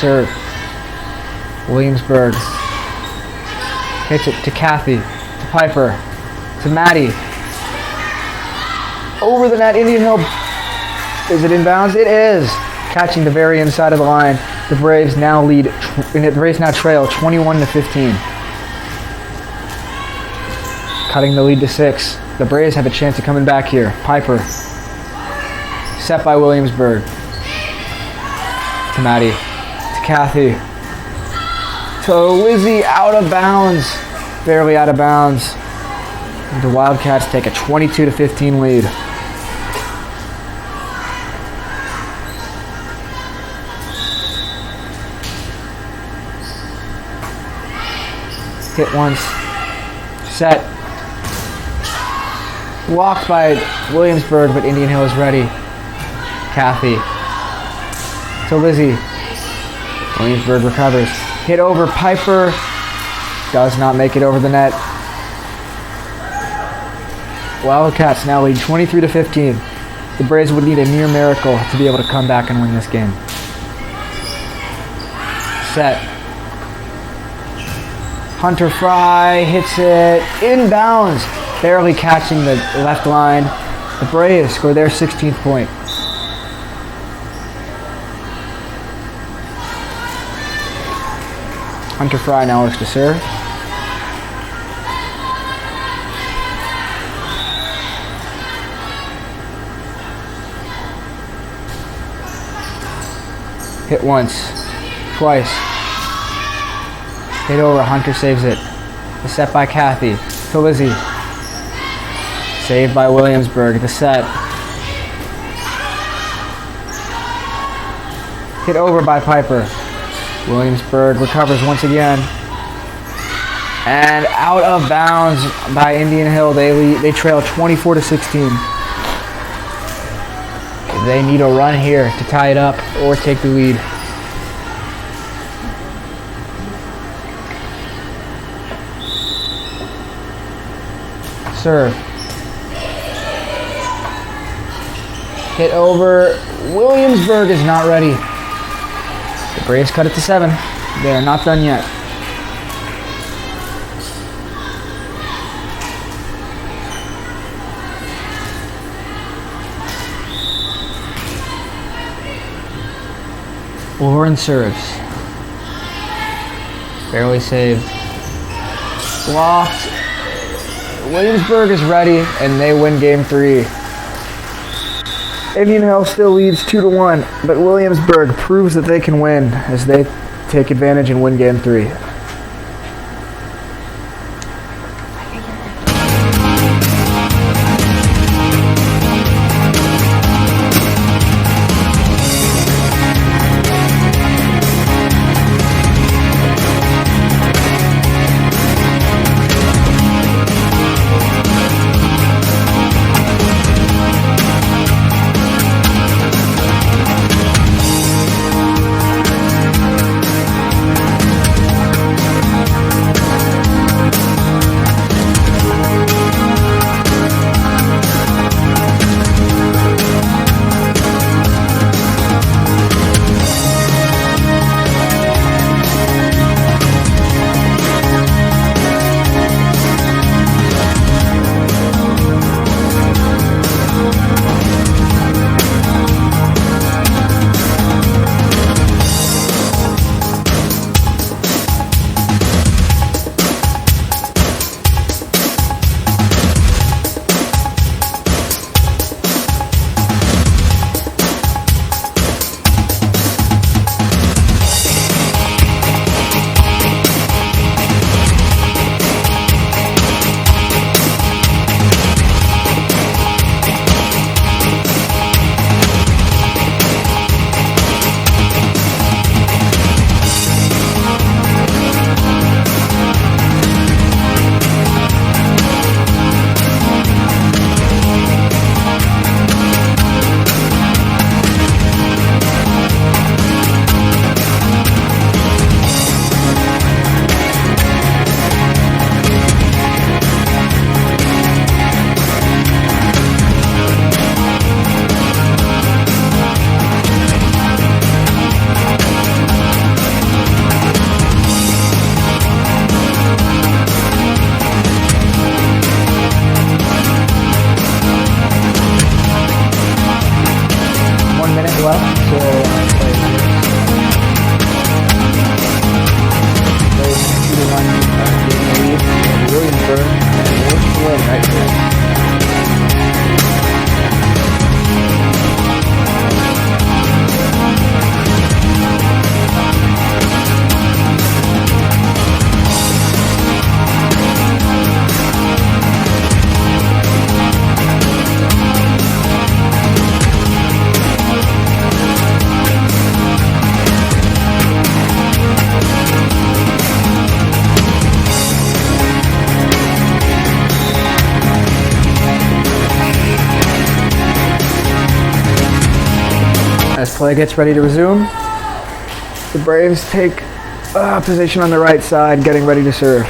Serve. Williamsburg hits it to Kathy, to Piper, to Maddie. Over the net, Indian Hill. Is it inbounds? It is. Catching the very inside of the line. The Braves now trail 21-15. Cutting the lead to 6. The Braves have a chance of coming back here. Piper. Set by Williamsburg. To Maddie. To Kathy. To Lizzie, out of bounds. Barely out of bounds. The Wildcats take a 22-15 lead. Hit once. Set. Blocked by Williamsburg, but Indian Hill is ready. Kathy. To Lizzie. Williamsburg recovers. Hit over Piper. Does not make it over the net. Wildcats now lead 23-15. The Braves would need a near miracle to be able to come back and win this game. Set. Hunter Fry hits it inbounds, barely catching the left line. The Braves score their 16th point. Hunter Fry now looks to serve. Hit once, twice. Hit over, Hunter saves it. The set by Kathy. To Lizzie. Saved by Williamsburg. The set. Hit over by Piper. Williamsburg recovers once again. And out of bounds by Indian Hill. They trail 24-16. They need a run here to tie it up or take the lead. Serve. Hit over. Williamsburg is not ready. The Braves cut it to 7. They are not done yet. Lauren serves. Barely saved. Blocked. Williamsburg is ready, and they win Game 3. Indian Hill still leads 2-1, but Williamsburg proves that they can win as they take advantage and win Game 3. play gets ready to resume. The Braves take position on the right side, getting ready to serve.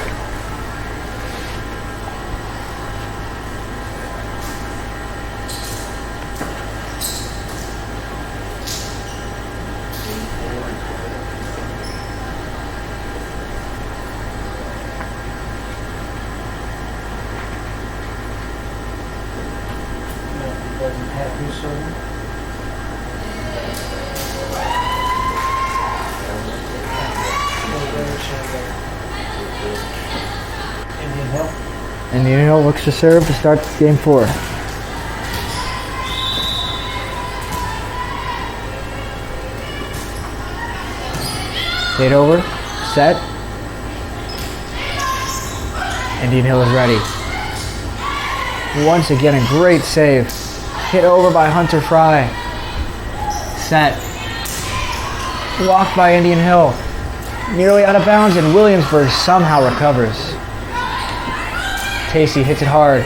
Indian Hill looks to serve to start game 4. Hit over, set. Indian Hill is ready. Once again, a great save. Hit over by Hunter Fry. Set. Blocked by Indian Hill. Nearly out of bounds, and Williamsburg somehow recovers. Tacey hits it hard.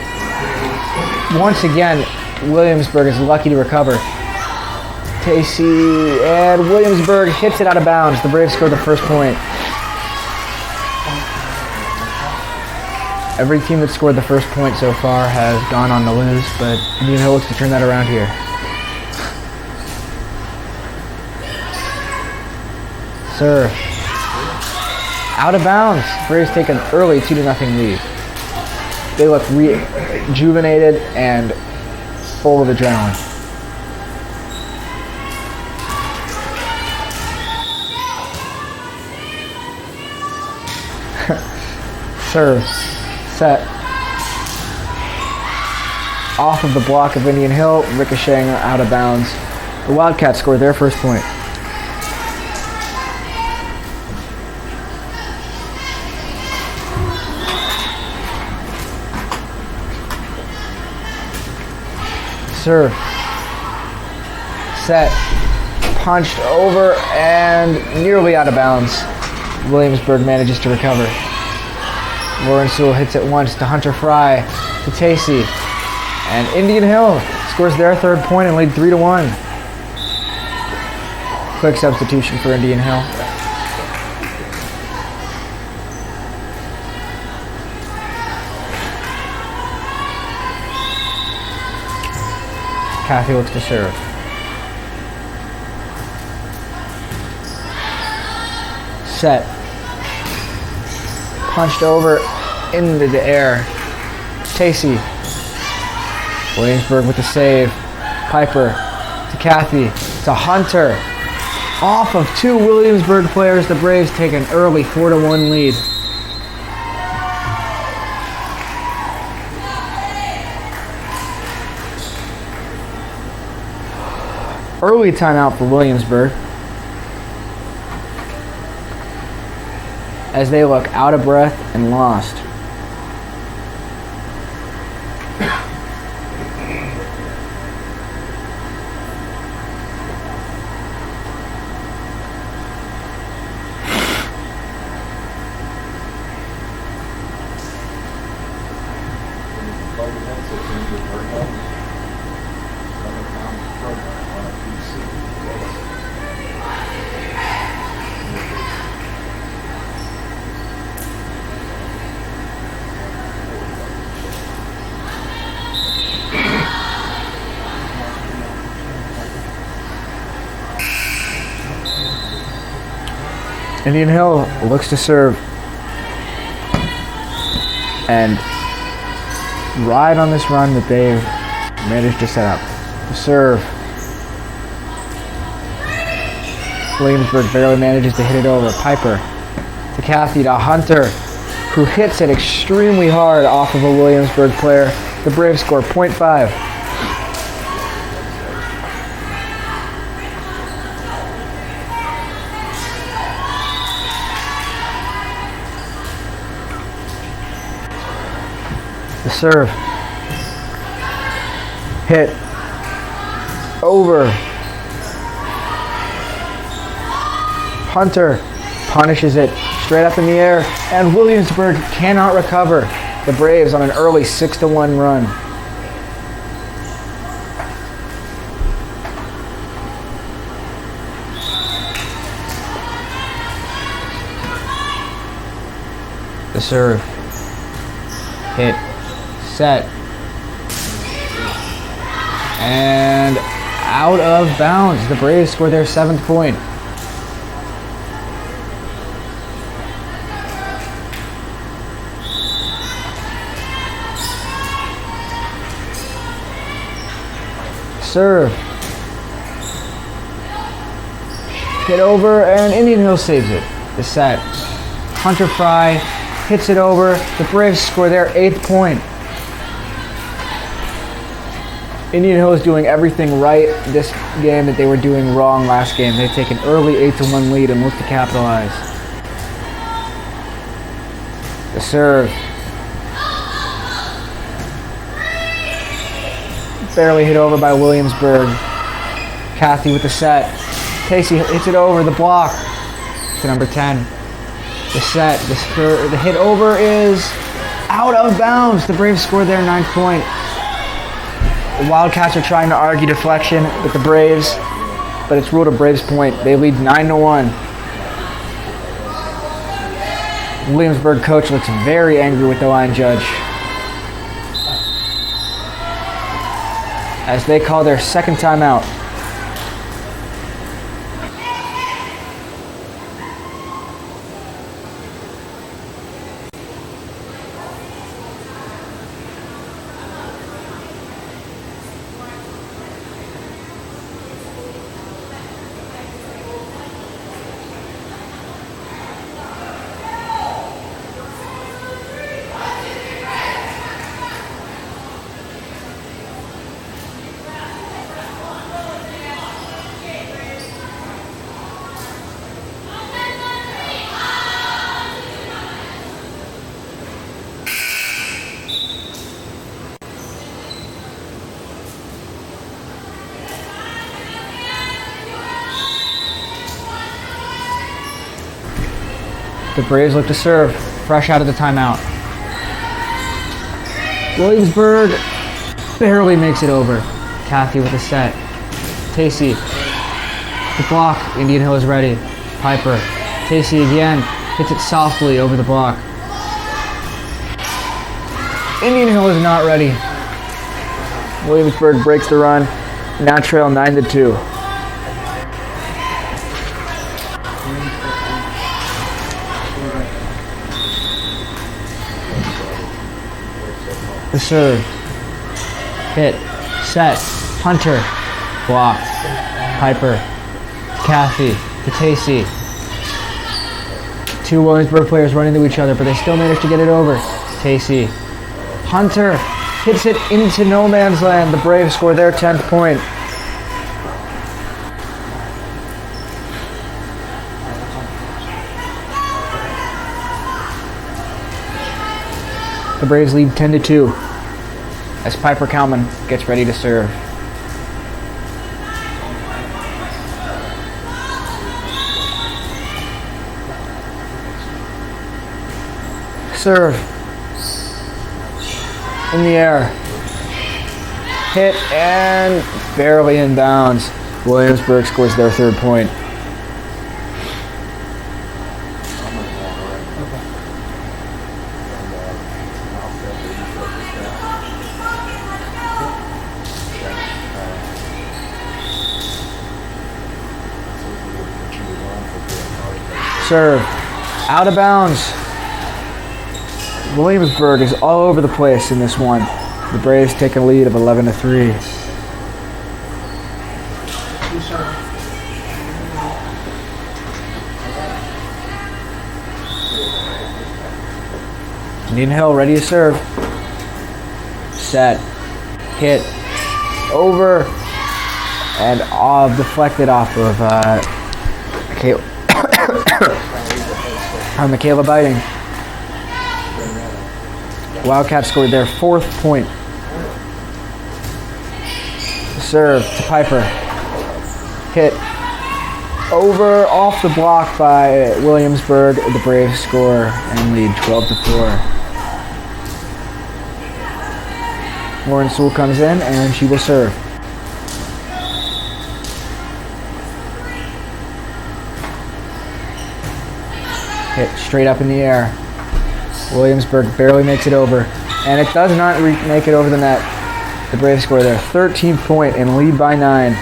Once again, Williamsburg is lucky to recover. Tacey and Williamsburg hits it out of bounds. The Braves score the first point. Every team that scored the first point so far has gone on to lose, but Indian Hill looks to turn that around here. Serve. Out of bounds. Braves take an early 2-0 lead. They look rejuvenated and full of adrenaline. Serve. Set. Off of the block of Indian Hill, ricocheting out of bounds. The Wildcats score their first point. Serve. Set. Punched over and nearly out of bounds. Williamsburg manages to recover. Lauren Sewell hits it once to Hunter Fry, to Tacey. And Indian Hill scores their third point and lead 3-1. Quick substitution for Indian Hill. Kathy looks to serve. Set. Punched over into the air. Tacey. Williamsburg with the save. Piper to Kathy. To Hunter. Off of 2 Williamsburg players, the Braves take an early 4-1 lead. Early timeout for Williamsburg as they look out of breath and lost. Indian Hill looks to serve and ride on this run that they've managed to set up. The serve. Williamsburg barely manages to hit it over. Piper to Kathy to Hunter, who hits it extremely hard off of a Williamsburg player. The Braves score .5. The serve. Hit. Over. Hunter punishes it straight up in the air, and Williamsburg cannot recover. The Braves on an early 6-1 run. The serve. Hit. Set. And out of bounds. The Braves score their 7th point. Serve. Hit over, and Indian Hill saves it. The set. Hunter Fry hits it over. The Braves score their 8th point. Indian Hill is doing everything right this game that they were doing wrong last game. They take an early 8-1 lead and look to capitalize. The serve. Barely hit over by Williamsburg. Kathy with the set. Casey hits it over the block to number 10. The set, the hit over is out of bounds. The Braves scored their 9th point. The Wildcats are trying to argue deflection with the Braves, but it's ruled a Braves point. They lead 9-1. Williamsburg coach looks very angry with the line judge as they call their 2nd timeout. The Braves look to serve, fresh out of the timeout. Williamsburg barely makes it over. Kathy with a set. Tacey, the block. Indian Hill is ready. Piper. Tacey again, hits it softly over the block. Indian Hill is not ready. Williamsburg breaks the run. Now trail 9-2. The serve. Hit. Set. Hunter. Block. Piper. Kathy. To Tacey. 2 Williamsburg players running into each other, but they still manage to get it over. Tacey. Hunter hits it into no man's land. The Braves score their 10th point. The Braves lead 10-2 as Piper Kalman gets ready to serve. Serve. In the air. Hit and barely in bounds. Williamsburg scores their 3rd point. Serve. Out of bounds. Williamsburg is all over the place in this one. The Braves take a lead of 11-3. Indian Hill ready to serve. Set. Hit. Over. And deflected off of Michaela Biting. Wildcats scored their 4th point. Serve to Piper. Hit over off the block by Williamsburg. The Braves score and lead 12-4. Lauren Sewell comes in and she will serve. Hit straight up in the air. Williamsburg barely makes it over, and it does not make it over the net. The Braves score their 13th point and lead by 9.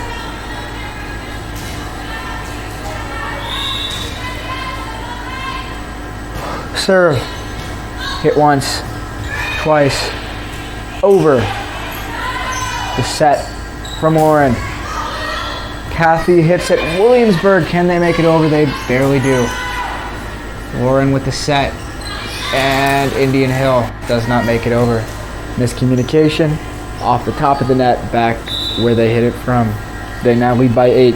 Serve. Hit once, twice, over. The set from Lauren. Kathy hits it. Williamsburg, can they make it over? They barely do. Lauren with the set. And Indian Hill does not make it over. Miscommunication off the top of the net, back where they hit it from. They now lead by 8.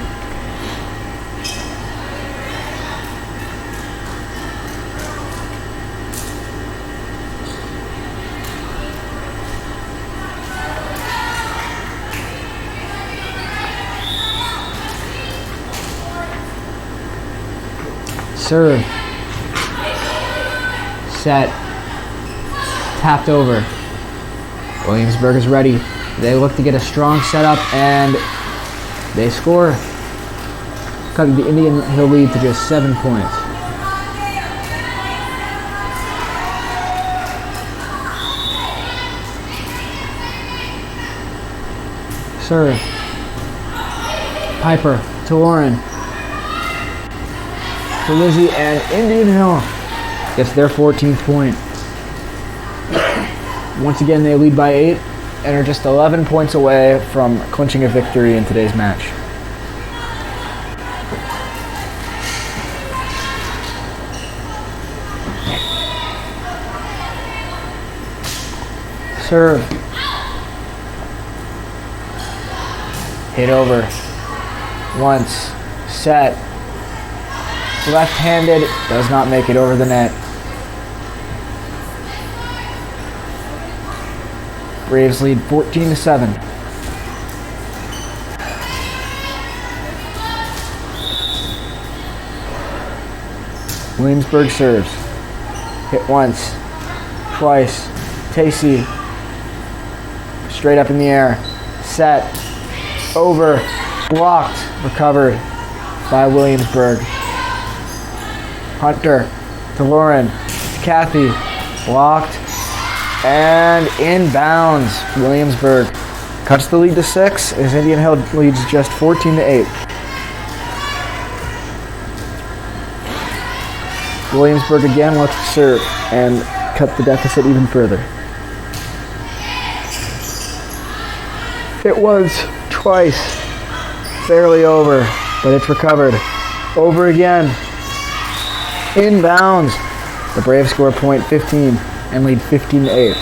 Serve. Set. Tapped over. Williamsburg is ready. They look to get a strong setup and they score, cutting the Indian Hill lead to just 7 points. Serve. Piper to Lauren. To Lizzie, and Indian Hill gets their 14th point. Once again, they lead by 8 and are just 11 points away from clinching a victory in today's match. Serve. Hit over. Once. Set. Left-handed, does not make it over the net. Braves lead 14-7. Williamsburg serves. Hit once, twice. Tacey. Straight up in the air. Set. Over. Blocked. Recovered by Williamsburg. Hunter to Lauren, to Kathy, blocked, and inbounds. Williamsburg cuts the lead to 6 as Indian Hill leads just 14-8. Williamsburg again looks to serve and cut the deficit even further. It was twice, barely over, but it's recovered. Over again. Inbounds. The Braves score point 15 and lead 15-8.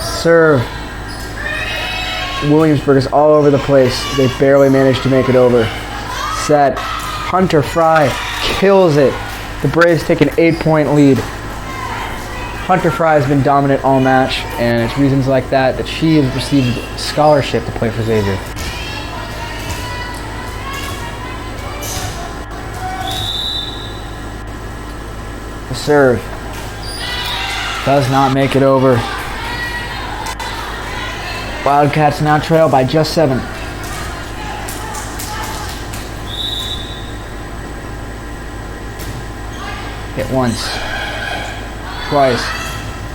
Serve. Williamsburg is all over the place. They barely managed to make it over. Set. Hunter Fry kills it. The Braves take an 8-point lead. Hunter Fry has been dominant all match, and it's reasons like that that she has received a scholarship to play for Xavier. The serve does not make it over. Wildcats now trail by just 7. Hit once, twice.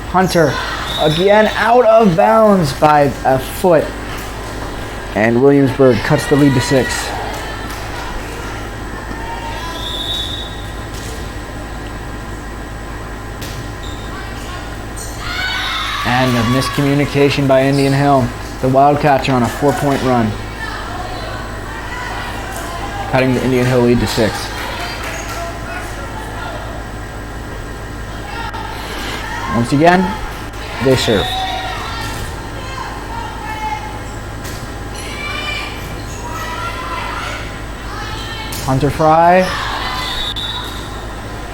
Hunter again out of bounds by a foot. And Williamsburg cuts the lead to 6. And a miscommunication by Indian Hill. The Wildcats are on a 4-point run, cutting the Indian Hill lead to 6. Once again, they serve. Hunter Fry.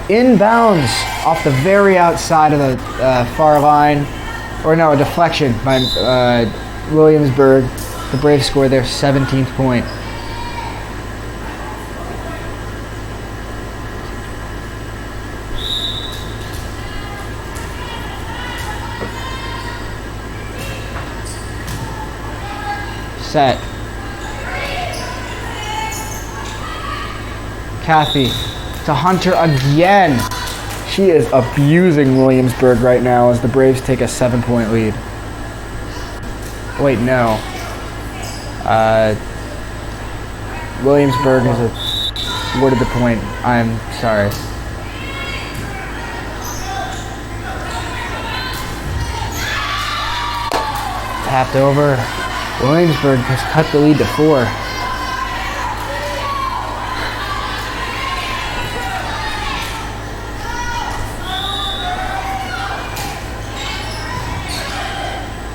Inbounds off the very outside of the far line. Or no, a deflection by Williamsburg. The Braves score their 17th point. Set. Kathy to Hunter again. She is abusing Williamsburg right now as the Braves take a 7-point lead. Wait, no. Williamsburg is awarded the point. I'm sorry. Tapped over. Williamsburg has cut the lead to 4.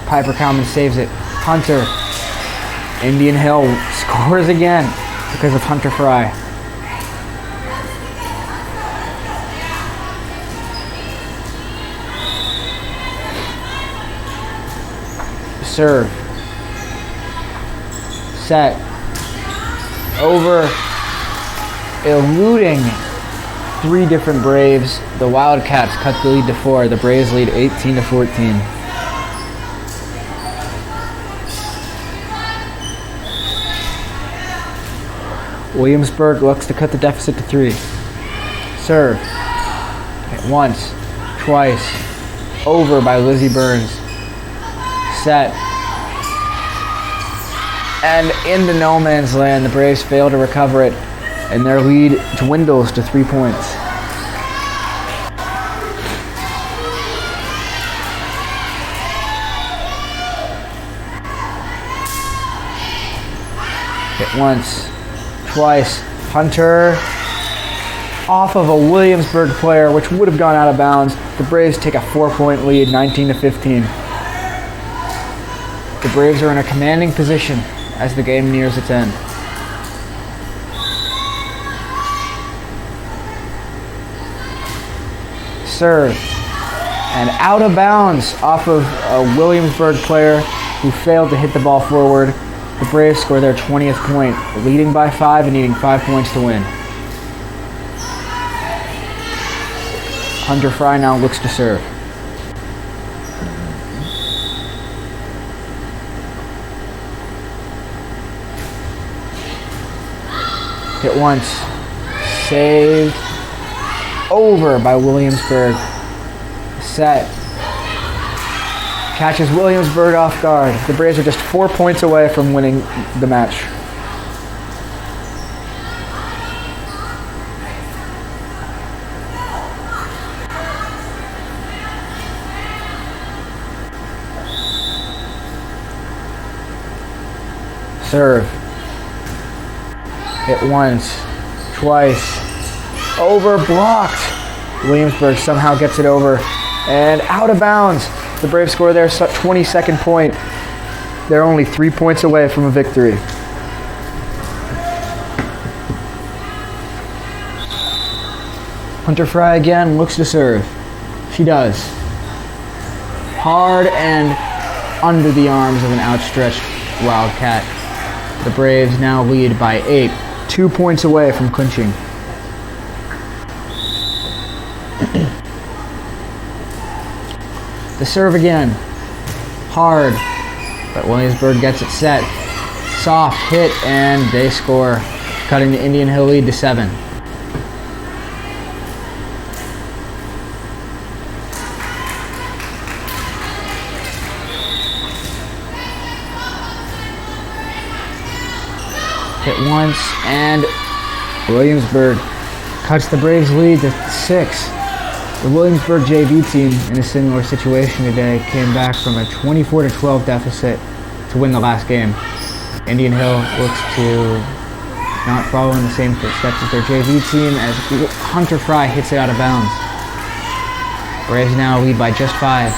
Piper Kalman saves it. Hunter. Indian Hill scores again because of Hunter Fry. Serve. Set. Over. Eluding 3 different Braves. The Wildcats cut the lead to 4. The Braves lead 18-14. Williamsburg looks to cut the deficit to 3. Serve. Hit once, twice. Over by Lizzie Burns. Set. And into no man's land. The Braves fail to recover it, and their lead dwindles to 3 points. Hit once. Twice. Hunter off of a Williamsburg player, which would have gone out of bounds. The Braves take a 4-point lead, 19-15. The Braves are in a commanding position as the game nears its end. Serve. And out of bounds off of a Williamsburg player who failed to hit the ball forward. The Braves score their 20th point, leading by 5 and needing 5 points to win. Hunter Fry now looks to serve. Hit once. Saved. Over by Williamsburg. Set. Catches Williamsburg off guard. The Braves are just 4 points away from winning the match. Serve. Hit once, twice. Over, blocked. Williamsburg somehow gets it over and out of bounds. The Braves score their 22nd point. They're only 3 points away from a victory. Hunter Fry again looks to serve. She does. Hard and under the arms of an outstretched Wildcat. The Braves now lead by 8, 2 points away from clinching. The serve again. Hard, but Williamsburg gets it set. Soft hit, and they score, cutting the Indian Hill lead to 7. Hit once, and Williamsburg cuts the Braves lead to 6. The Williamsburg JV team, in a similar situation today, came back from a 24-12 deficit to win the last game. Indian Hill looks to not follow in the same footsteps as their JV team as Hunter Fry hits it out of bounds. Braves now lead by just 5.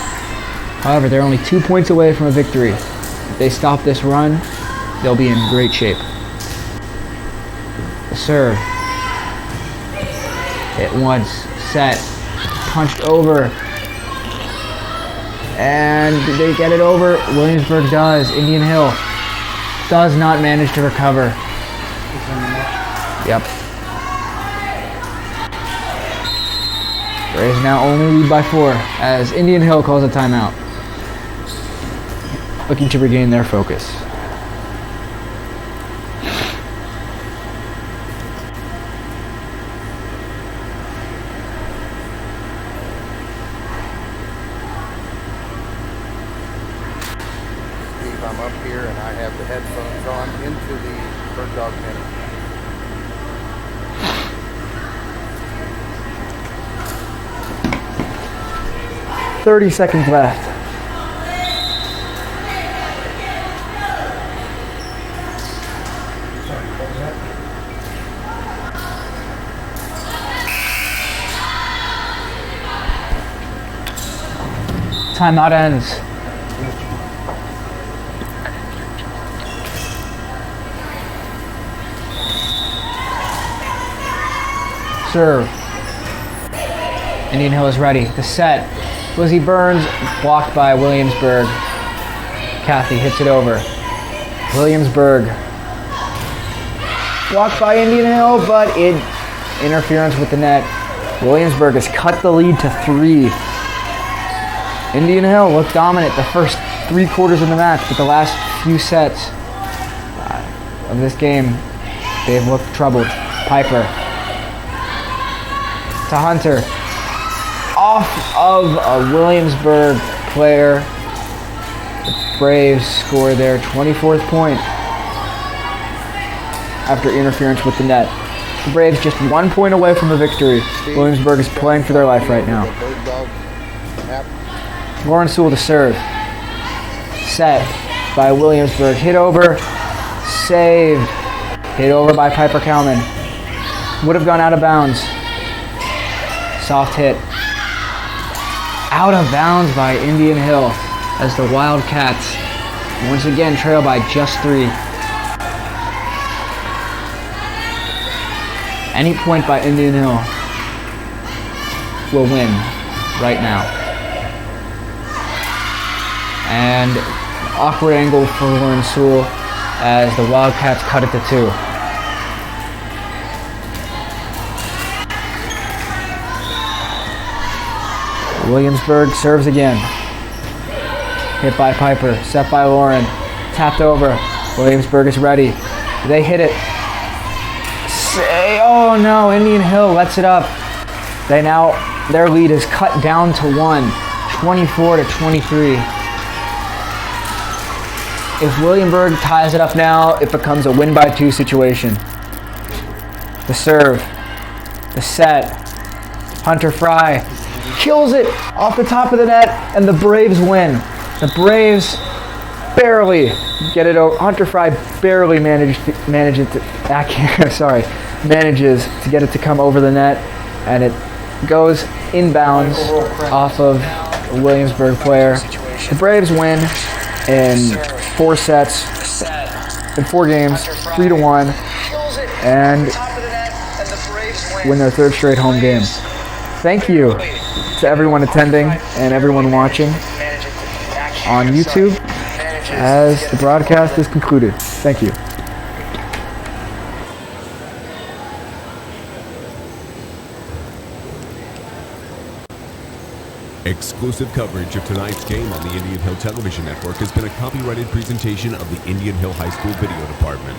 However, they're only 2 points away from a victory. If they stop this run, they'll be in great shape. The serve. Hit once, set. Punched over, and they get it over. Williamsburg does. Indian Hill does not manage to recover. Yep. Braves now only lead by 4 as Indian Hill calls a timeout, looking to regain their focus. I'm up here and I have the headphones on into the bird dog pen. 30 seconds left. Timeout ends. Serve. Indian Hill is ready. The set. Lizzie Burns blocked by Williamsburg. Kathy hits it over. Williamsburg blocked by Indian Hill, but interference with the net. Williamsburg has cut the lead to 3. Indian Hill looked dominant the first 3 quarters of the match, but the last few sets of this game, they've looked troubled. Piper to Hunter. Off of a Williamsburg player. The Braves score their 24th point after interference with the net. The Braves just 1 point away from a victory. Williamsburg is playing for their life right now. Lauren Sewell to serve. Set by Williamsburg. Hit over. Saved. Hit over by Piper Kalman. Would have gone out of bounds. Soft hit. Out of bounds by Indian Hill as the Wildcats once again trail by just 3. Any point by Indian Hill will win right now. And awkward angle for Lauren Sewell as the Wildcats cut it to 2. Williamsburg serves again. Hit by Piper, set by Lauren, tapped over. Williamsburg is ready. They hit it. Oh no, Indian Hill lets it up. Their lead is cut down to 1, 24-23. If Williamsburg ties it up now, it becomes a win by 2 situation. The serve, the set, Hunter Fry kills it off the top of the net, and the Braves win. The Braves barely get it over. Hunter Fry barely manages to get it to come over the net, and it goes inbounds off of a Williamsburg player. The Braves win in 4 sets, in 4 games, 3-1, and win their 3rd straight home game. Thank you to everyone attending and everyone watching on YouTube as the broadcast is concluded. Thank you. Exclusive coverage of tonight's game on the Indian Hill Television Network has been a copyrighted presentation of the Indian Hill High School Video Department.